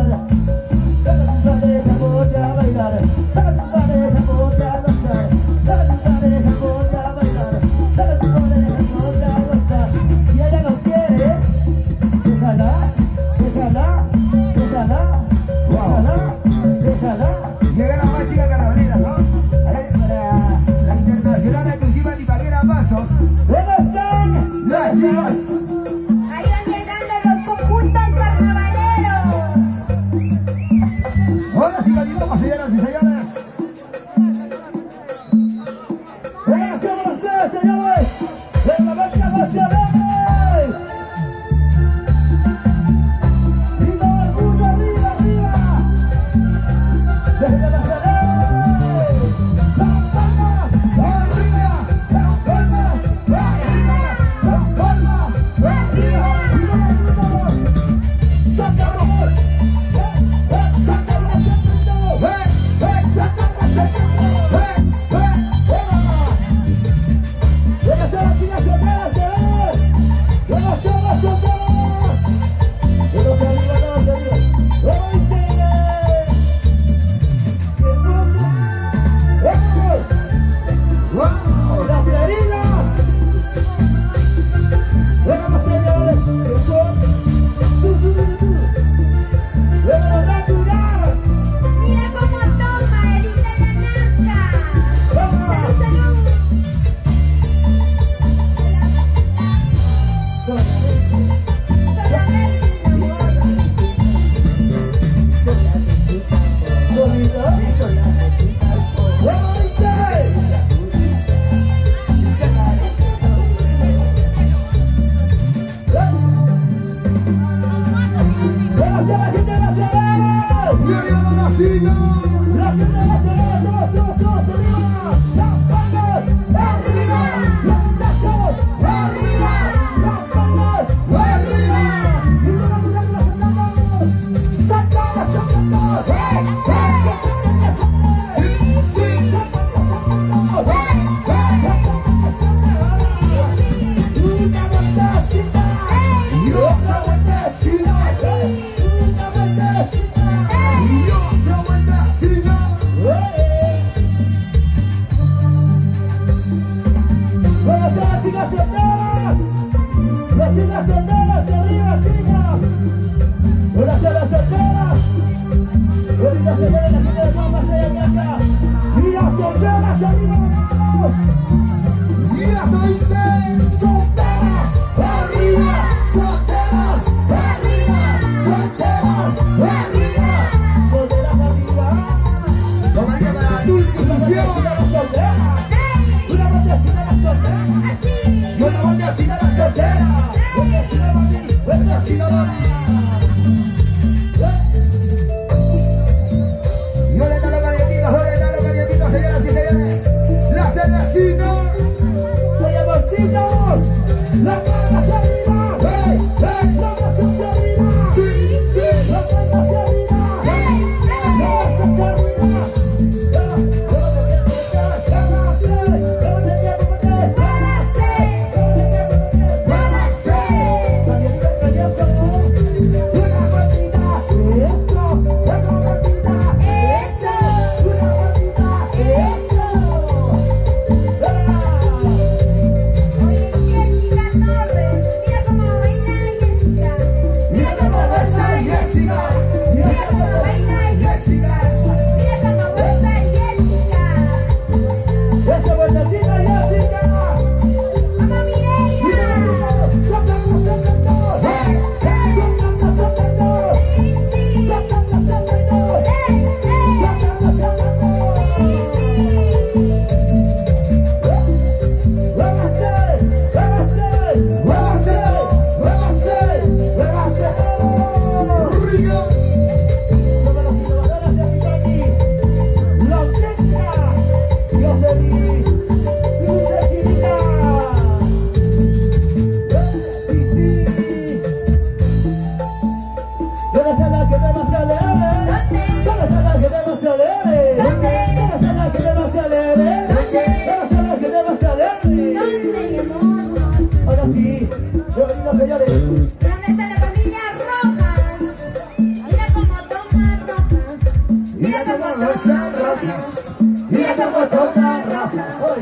Mira cómo toma el de la Nazca.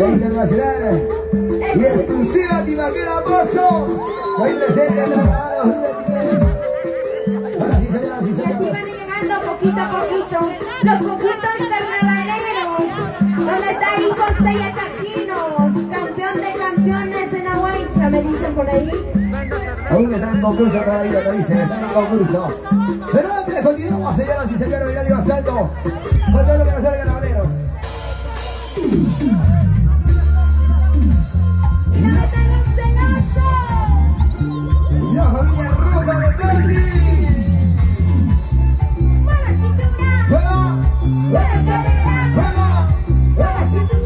Internacional y exclusiva Tibaquera Pozo. Hoy presente el Salvador 2023. Ahora sí, señoras y Y así señores. van llegando poquito a poquito los conjuntos carnavaleros. ¿Dónde está Hijos de Yataquinos? Campeón de campeones en Ahuaycha, me dicen por ahí. Aún está en concurso todavía, lo dice, está en concurso. Pero antes continuamos, señoras y señores, mirando y pasando con todo lo que nos salga ganaderos. Y no me tengas celoso. La familia roja de Bernie. Mueve cintura. ¡Juega! Mueve cadera. ¡Juega! Mueve cintura.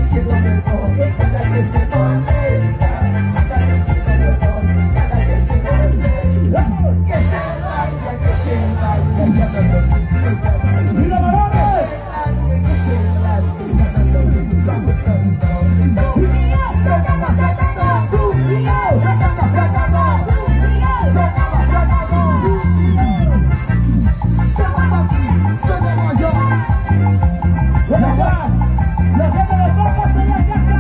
diciendo perdón, cada que se molesta, anda diciendo perdón, cada que se molesta. Que se vaya, que se vaya, ya no lo pienso llamar. ¡Mira, varones! Que se vaya, ya no lo pienso buscando. Se acabó, se acabó, se acabó, se acabó. Se acabó, se acabó. Se acabó aquí, se acabó yo. ¡La gente de Pocos de la Casa!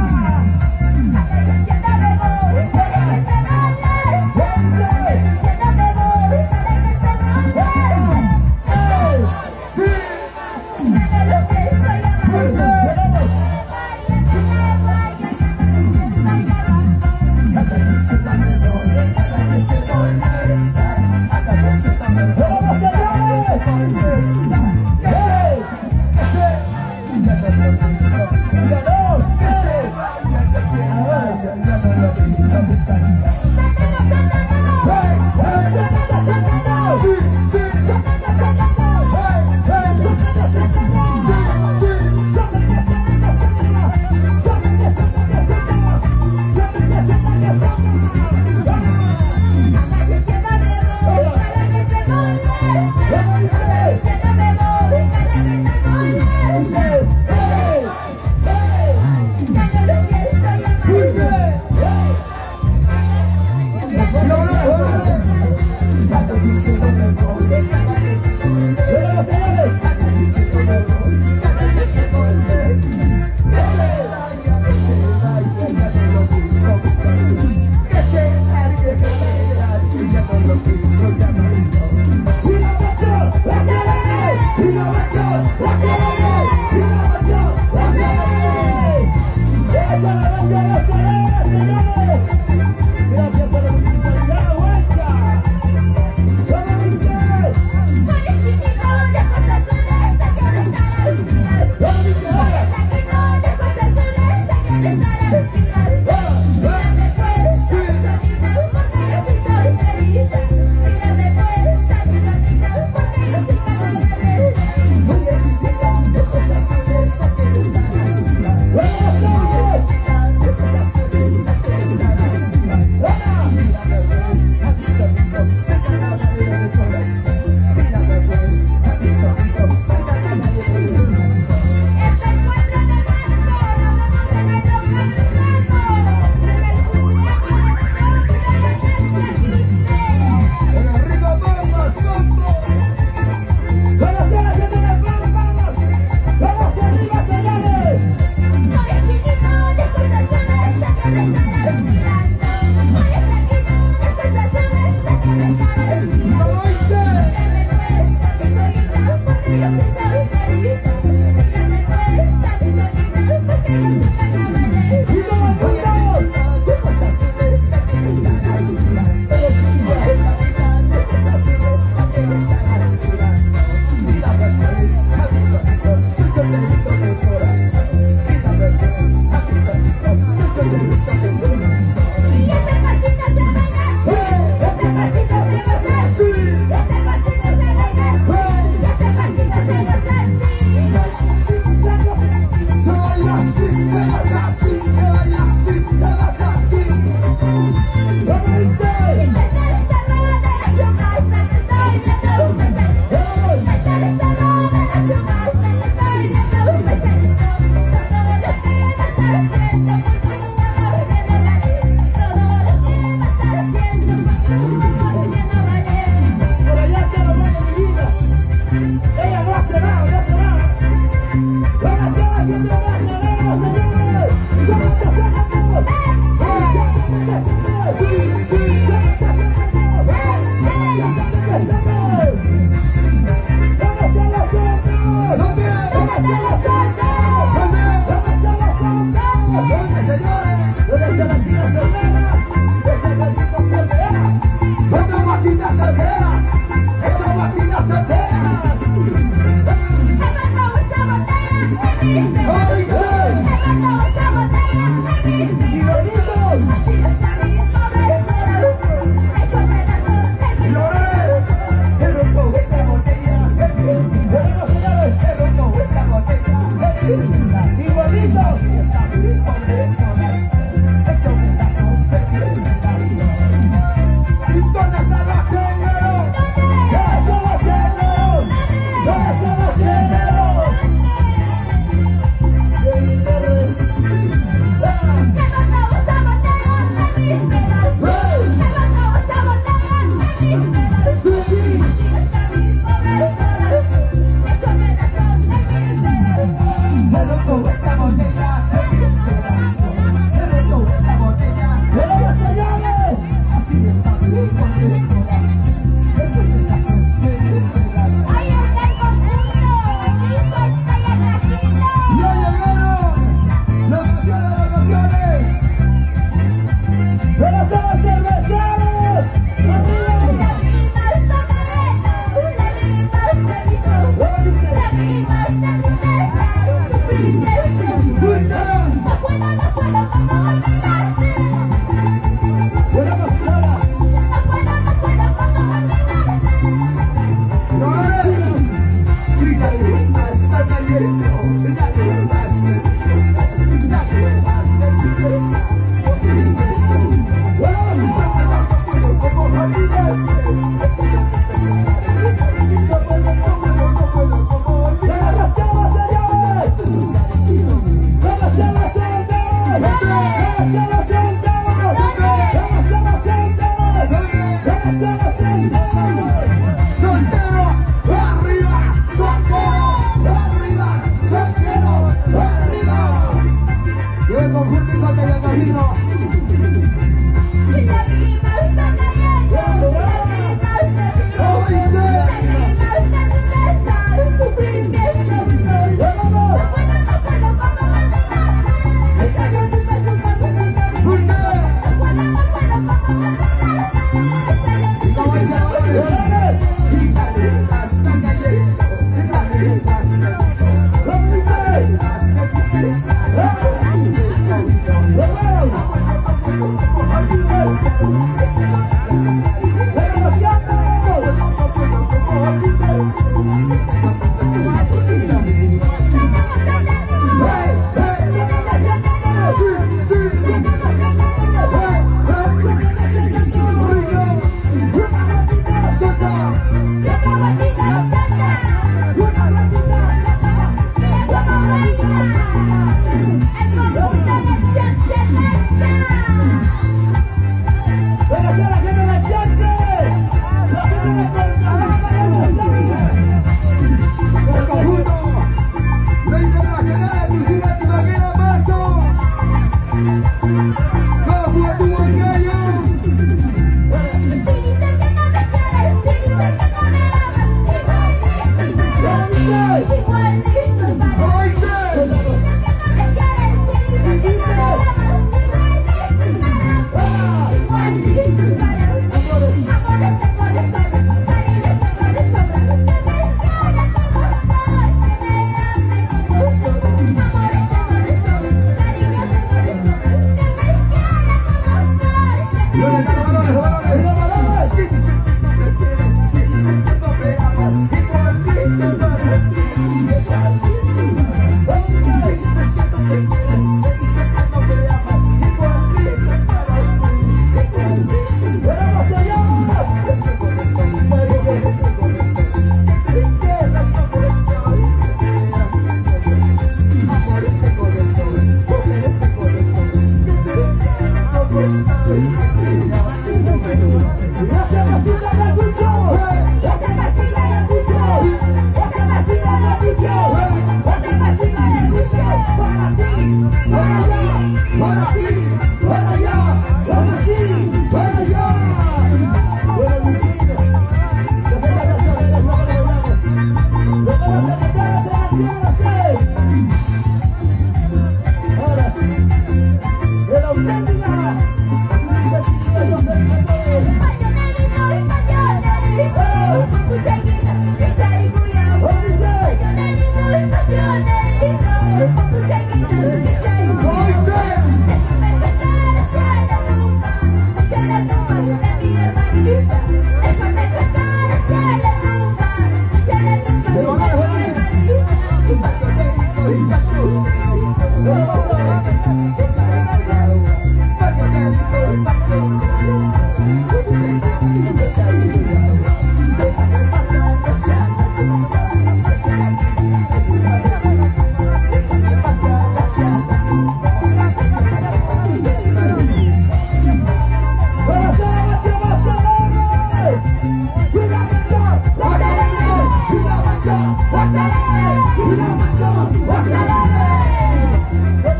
What's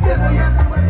Te voy a robar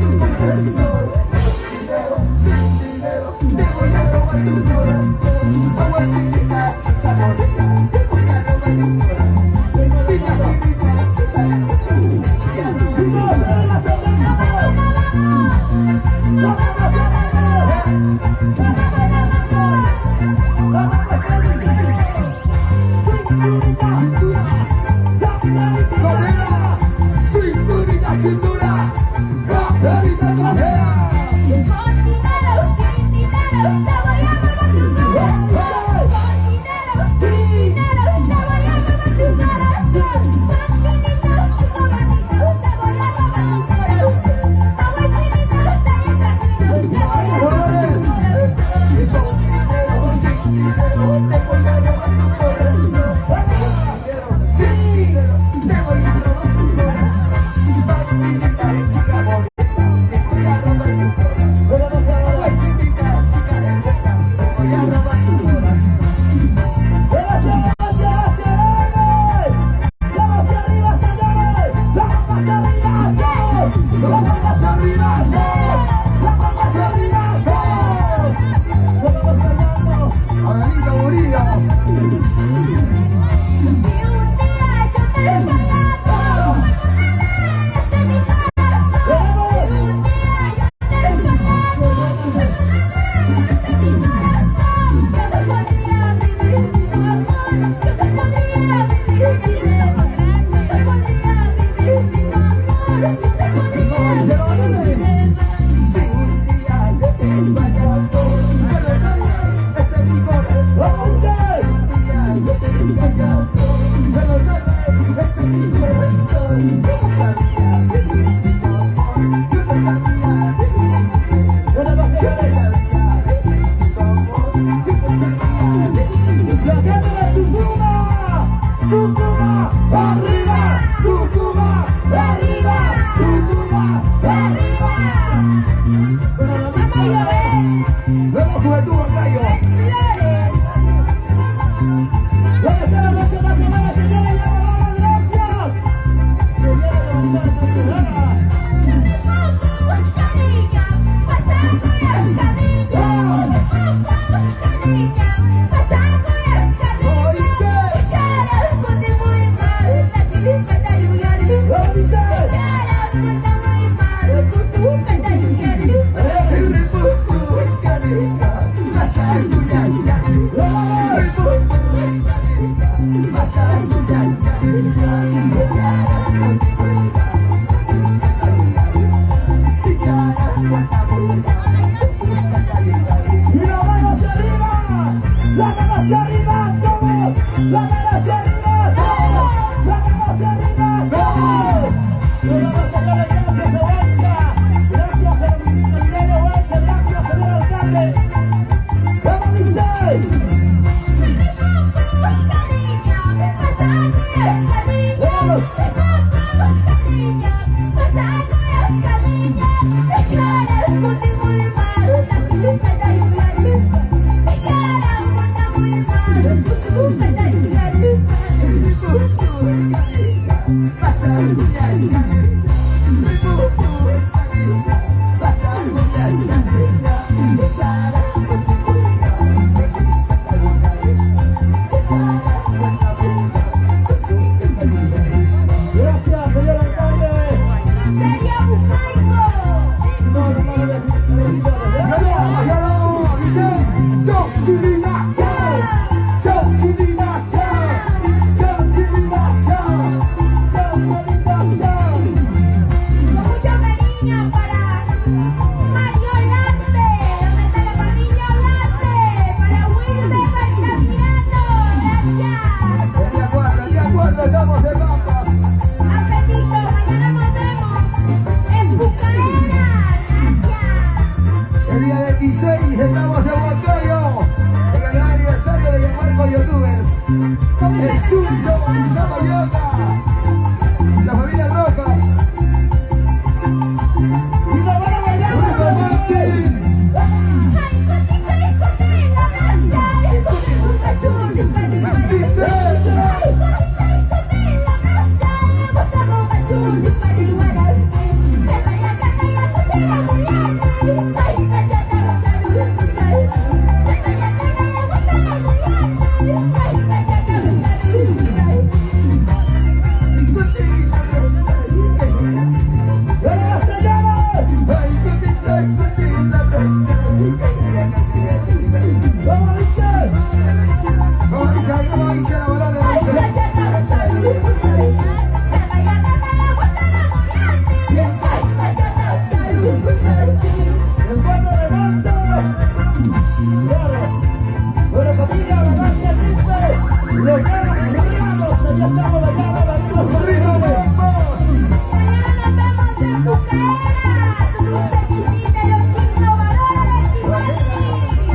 arriba, la palma hacia arriba, Lo vamos callando. Adelita Murillo. Vemos juventud, Gallo. ¿Dónde está la próxima semana, señores? ¡Gracias! Y la mano hacia arriba, la mano hacia arriba, todos, la mano hacia arriba, todos, la mano hacia arriba, todos. Le vamos a darle gracias a Huancha, gracias a la municipalidad de Huancha, gracias señor alcalde. ¡Vamos, dice! Gracias, señor alcalde. Estamos en Bambas. El día 26 estamos en Huancayo, en el gran aniversario de Gianmarco Youtubers. El Chucho, Gonzalo Yoga, la familia Rojas. Y nos van a bailar Bruno Martín.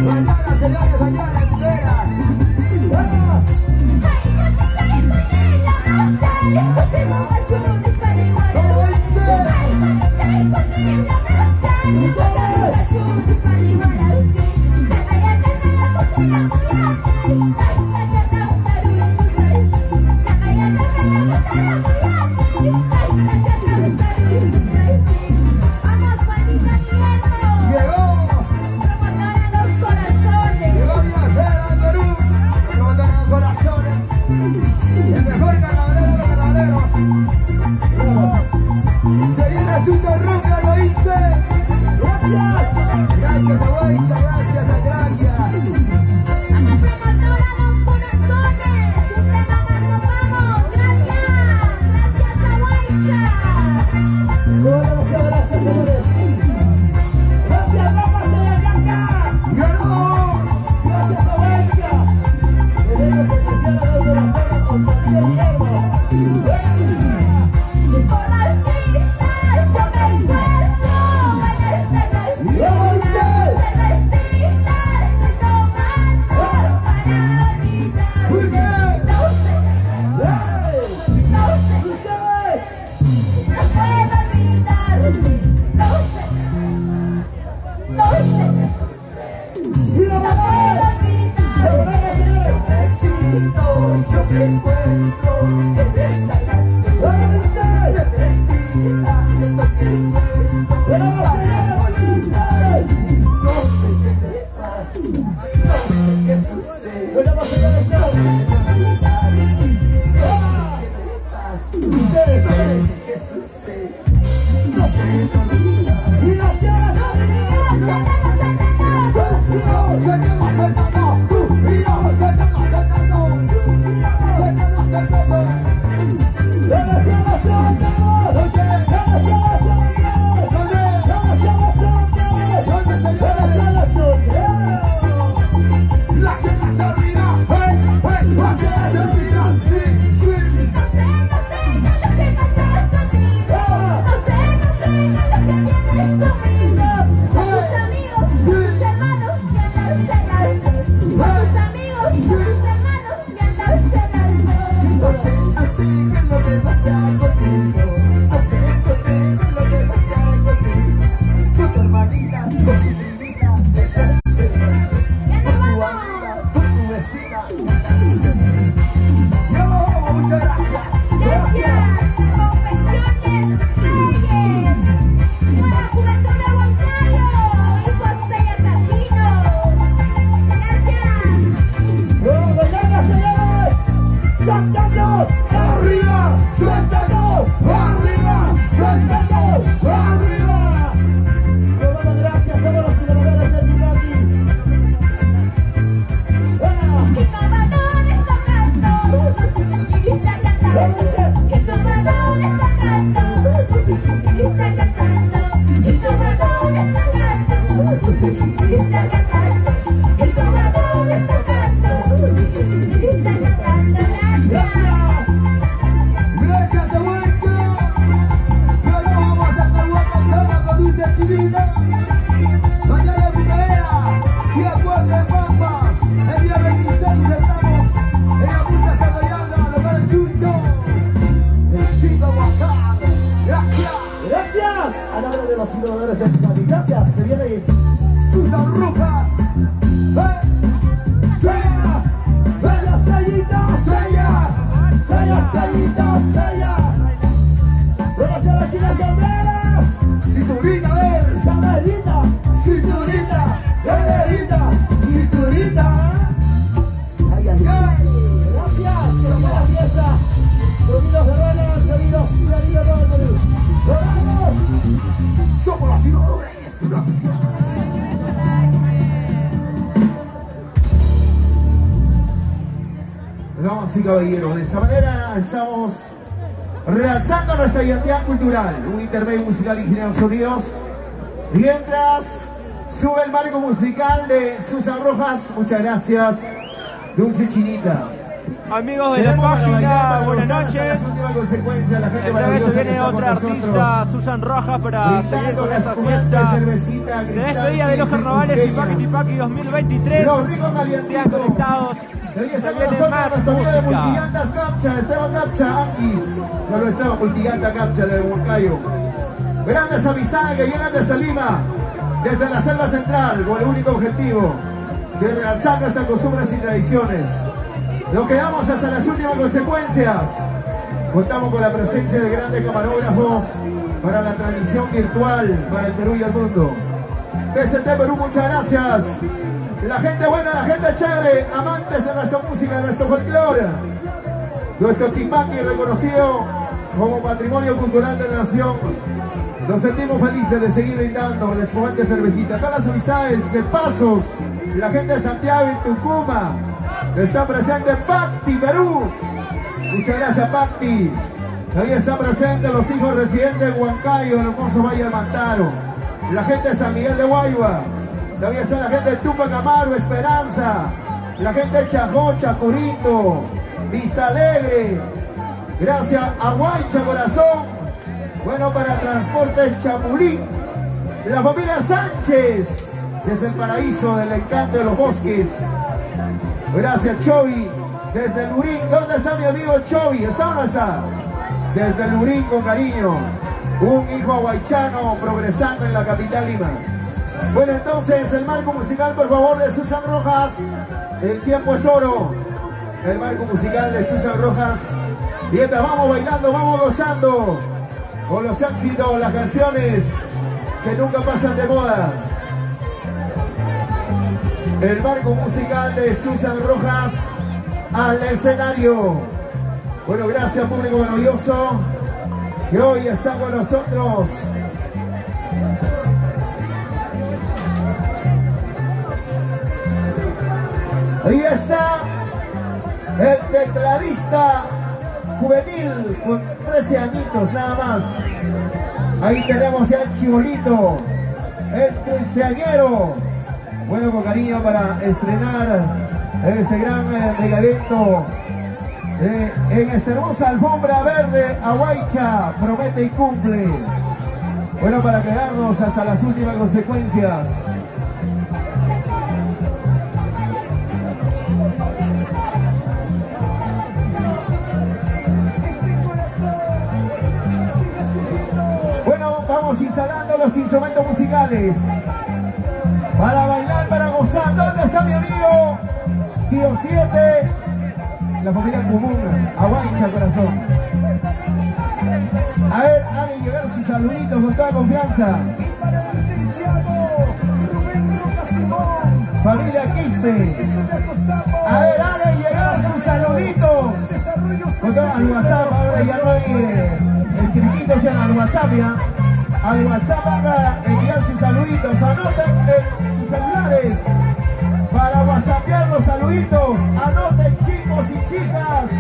Mañana, señores, mañana entera. Vamos No sé qué te pasa, no sé qué sucede. Bueno, vamos a ver esto. Ustedes, ¿Qué sucede? y gracias. Damas y caballeros, de esa manera estamos realzando nuestra identidad cultural, un intermedio musical ingeniero en sonidos, mientras sube el marco musical de Susan Rojas. Muchas gracias, Dulce Chinita. Amigos de la página, buenas noches. La gente En breve se viene otra artista, Susan Rojas, para seguir con esta fiesta de despedida de los carnavales Tipaqui 2023. Sean conectados. Se viene más música. Multigantas Capcha, Esteban Capcha, Anquis. No lo estaba Multiganta Capcha de Huancayo. Grandes amistades que llegan desde Lima, desde la selva central, con el único objetivo de realzar nuestras costumbres y tradiciones. Nos quedamos hasta las últimas consecuencias. Contamos con la presencia de grandes camarógrafos para la transmisión virtual para el Perú y el mundo. PST Perú, muchas gracias. La gente buena, la gente chévere, amantes de nuestra música, de nuestro folclore. Nuestro Tipaqui reconocido como Patrimonio Cultural de la Nación. Nos sentimos felices de seguir brindando el espumante cervecita. Todas las amistades de Pasos, la gente de Santiago y Tucumán, está presente Pacti Perú. Muchas gracias, Pacti. Ahí está presente los hijos residentes de Huancayo, el hermoso Valle de Mantaro. La gente de San Miguel de Guayba. También está la gente de Tupac Amaru, Esperanza. La gente de Chajó, Chacurito, Vista Alegre. Gracias a Guaycha, corazón. Bueno, para transporte Chapulín. La familia Sánchez, desde el paraíso del encanto de los bosques. Gracias, Chovi. Desde el Lurín, ¿dónde está mi amigo Chovi? ¿Está o no está? Desde el Lurín, con cariño. Un hijo aguaychano progresando en la capital Lima. Bueno, entonces, el marco musical, por favor, de Susan Rojas. El tiempo es oro. El marco musical de Susan Rojas. Mientras vamos bailando, vamos gozando con los éxitos, las canciones que nunca pasan de moda. El marco musical de Susan Rojas al escenario. Bueno, gracias público maravilloso que hoy está con nosotros. Ahí está el tecladista juvenil con 13 añitos nada más. Ahí tenemos ya el chibolito, el treceañero. Bueno, con cariño para estrenar este gran mega evento en esta hermosa alfombra verde. Aguaicha promete y cumple. Bueno, para quedarnos hasta las últimas consecuencias. Bueno, vamos instalando los instrumentos musicales para bailar, para gozar. ¿Dónde está mi amigo Tío 7? La familia común, Aguaicha, corazón. A ver, hagan llegar sus saluditos con toda confianza. Familia Quiste. A ver, hagan llegar sus saluditos con todo al WhatsApp. Ahora ya no hay escrititos ya al WhatsApp ya. Al WhatsApp hagan enviar sus saluditos. Anoten en sus celulares para whatsappear los saluditos. Anoten, chicos y chicas.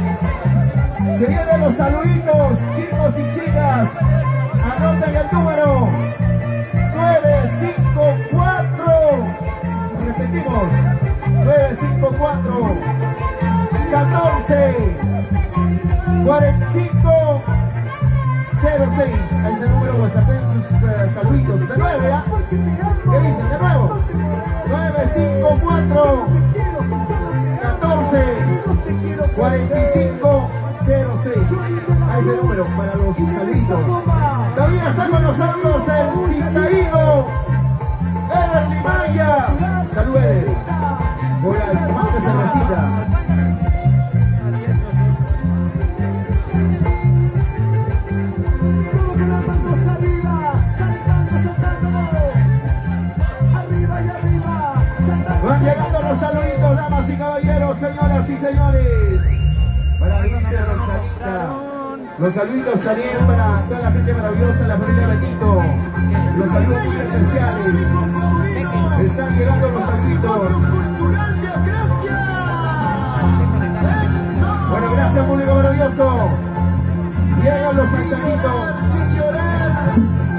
Se vienen los saluditos, chicos y chicas. Anoten el número 954. Repetimos, 954 14 45 06. A ese número whatsapeen sus saluditos. De nuevo, ¿ya? ¿Qué dicen? De nuevo. 954 14 45 06. A ese número para los saluditos. Todavía está con nosotros el pintadino Eder Limaya. Salud, Eder. Por la espumante cervecita. Van llegando los saluditos, damas y caballeros, señoras y señores. Para Dulce Rosalita. Los saluditos también para toda la gente maravillosa, la familia Benito. Los saludos muy especiales. Están llegando los saluditos. Bueno, gracias público maravilloso. Llegan los mensajitos.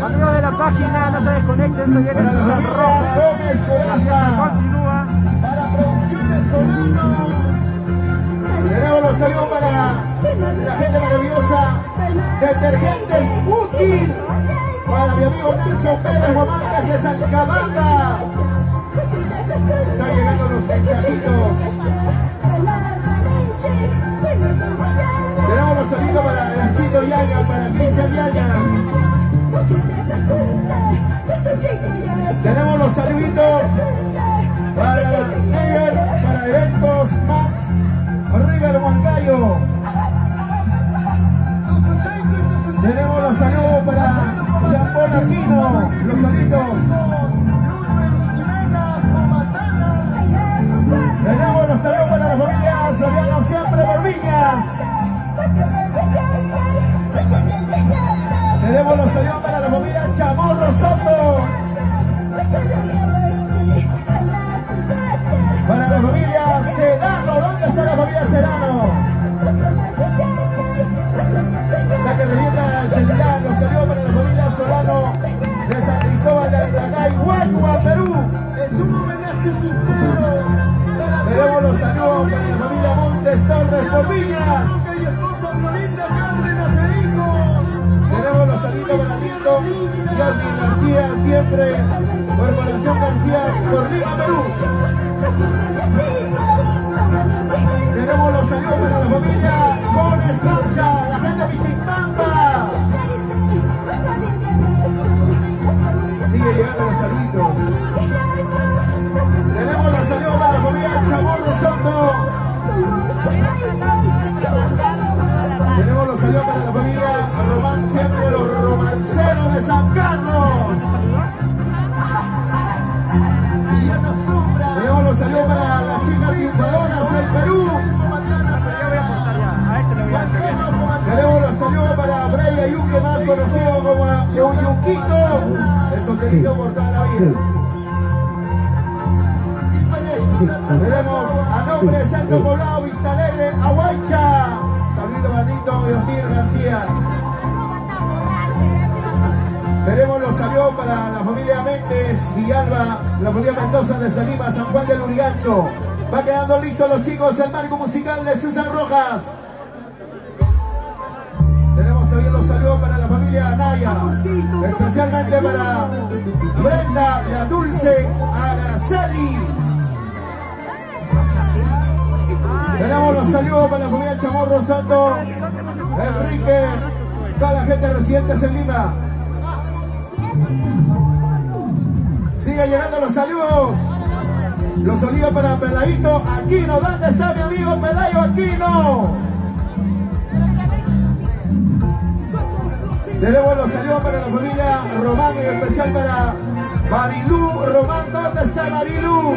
Amigos de la página, no se desconecten, soy Para la Susan Rojas. Gómez Coraza. Continúa. Para Producciones Solano. Tenemos los saludos para la gente maravillosa. Detergentes Útil. Para mi amigo Nelson Pérez Guamarcas de Salcabamba. Están llegando los mensajitos. Tenemos los saludos para Ercito Yaña, para Cristian Yaña. Tenemos los saluditos para Neger, para Eventos Max River Huancayo. Tenemos los saludos para Japón Aquino, los saluditos. Tenemos los saludos para la familia Soriano Siempre por Viñas. Tenemos los saludos para la familia Chamorro Soto. Para la familia Sedano. ¿Dónde está la familia Sedano? La que revienta el celular. Los saludos para la familia Solano de San Cristóbal de Altacay, Hualcua, Perú. Es un homenaje sincero. Tenemos los saludos para la familia Montes Torres por Villas. Tenemos los saludos para Lindo Jordi García, siempre Corporación García por Lima, Perú. Tenemos los saludos para la familia Con Escarcha, la gente de Pichimpampa. Sigue llegando los saludos. Tenemos los saludos para la familia Chamorro Soto. Tenemos los saludos para la familia Román, siempre los romanceros de San Carlos. conocido como Yuyuquito, el solterito por toda la vida. Tenemos a nombre de Santo Poblado, Vista Alegre, Aguaycha. Saludito Bandito y Osmir García. Tenemos los saludos para la familia Méndez, Villalba, la familia Mendoza de Salima, San Juan del Urigancho. Va quedando listos los chicos, el marco musical de Susan Rojas. Tenemos también los saludos para la familia Anaya, especialmente para Brenda, la Dulce, Araceli. Tenemos los saludos para la familia Chamorro Santo, Enrique, toda la gente residentes en Lima. Sigue llegando los saludos. Los saludos para Peladito Aquino. ¿Dónde está mi amigo Pelayo Aquino? Tenemos los saludos para la familia Román, en especial para Marilú Román. ¿Dónde está Marilú?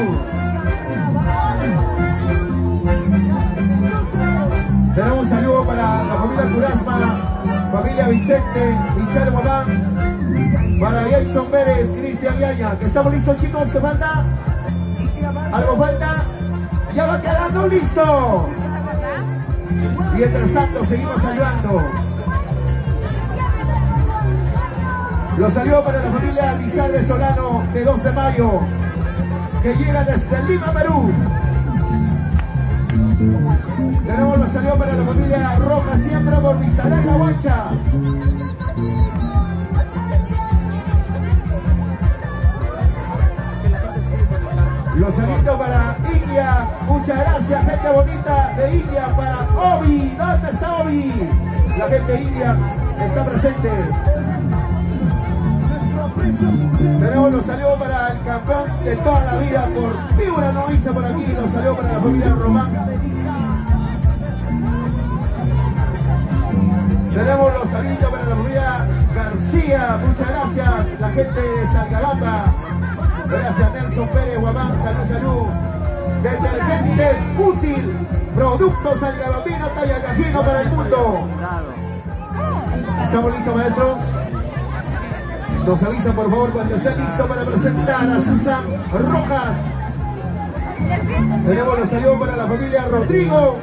Tenemos un saludo para la familia Curasma, familia Vicente, Michelle Guamán, para Jason Pérez, Cristian Yaña. ¿Que estamos listos, chicos? ¿Qué falta? ¿Algo falta? Ya va quedando listo. Mientras tanto, seguimos saludando. Los saludos para la familia Lizarde Solano de 2 de mayo, que llega desde Lima, Perú. Tenemos los saludos para la familia Roja, siempre por Vizalán, La Huacha. Los saludos para India, muchas gracias, gente bonita de India, para Obi. ¿Dónde está Obi? La gente de India está presente. Tenemos los saludos para el campeón de toda la vida por figura novicia por aquí. Los saludos para la familia Román. Tenemos los saludos para la familia García. Muchas gracias. La gente de Salcabamba. Gracias Nelson Pérez Guamán. Salud. Detergentes Útil. Productos Salcabambino, talla cajino para el mundo. ¿Estamos listos, maestros? Nos avisa por favor cuando esté listo para presentar a Susan Rojas. Tenemos los saludos para la familia Rodrigo.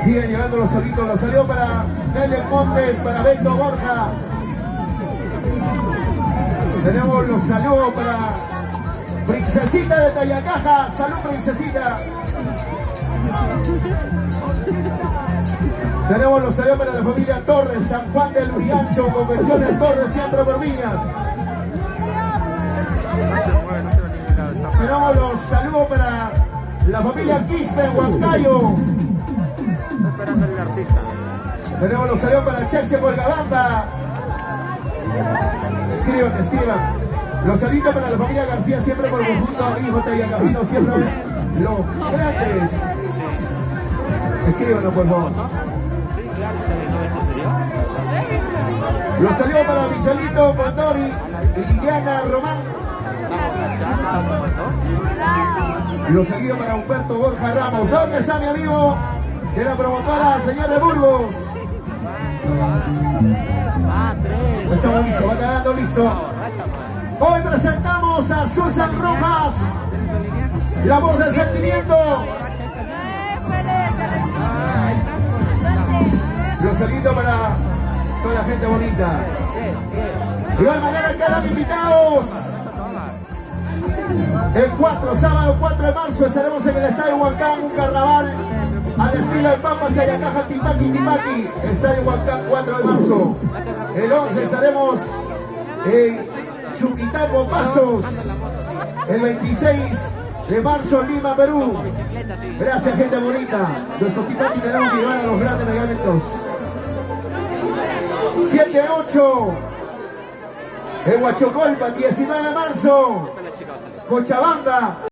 Siguen llegando los saludos. Los saludos para Nelly Montes, para Beto Borja. Tenemos los saludos para Princesita de Tallacaja. Salud, Princesita. Tenemos los saludos para la familia Torres, San Juan del Urigancho, Convenciones Torres, siempre por Viñas. Tenemos los saludos para la familia Quispe, Huancayo. Tenemos los saludos para Cheche Colgabamba. Escriban. Los saludos para la familia García, siempre por conjunto, hijo Tallacabino, siempre los grandes. Escríbanos, por favor. Los saludos para Michelito, Condori y Liliana Román. Los saludos para Humberto Borja Ramos. ¿Dónde está mi amigo de la promotora, señor de Burgos? Estamos listos, va quedando listo. Hoy presentamos a Susan Rojas, la voz del sentimiento. Los saludos para toda la gente bonita. Y hoy mañana quedan invitados. El sábado 4 de marzo estaremos en el Estadio Huancán, un carnaval al estilo de Papas de Ayacaja, Tipaqui. Estadio Huancán, 4 de marzo. El 11 estaremos en Chuquitapo, Pasos. El 26 de marzo, Lima, Perú. Gracias, gente bonita. Nuestro Tipaqui tenemos que llevar a los grandes megamentos. 7-8 en Huachocolpa, 19 de marzo, Cochabamba.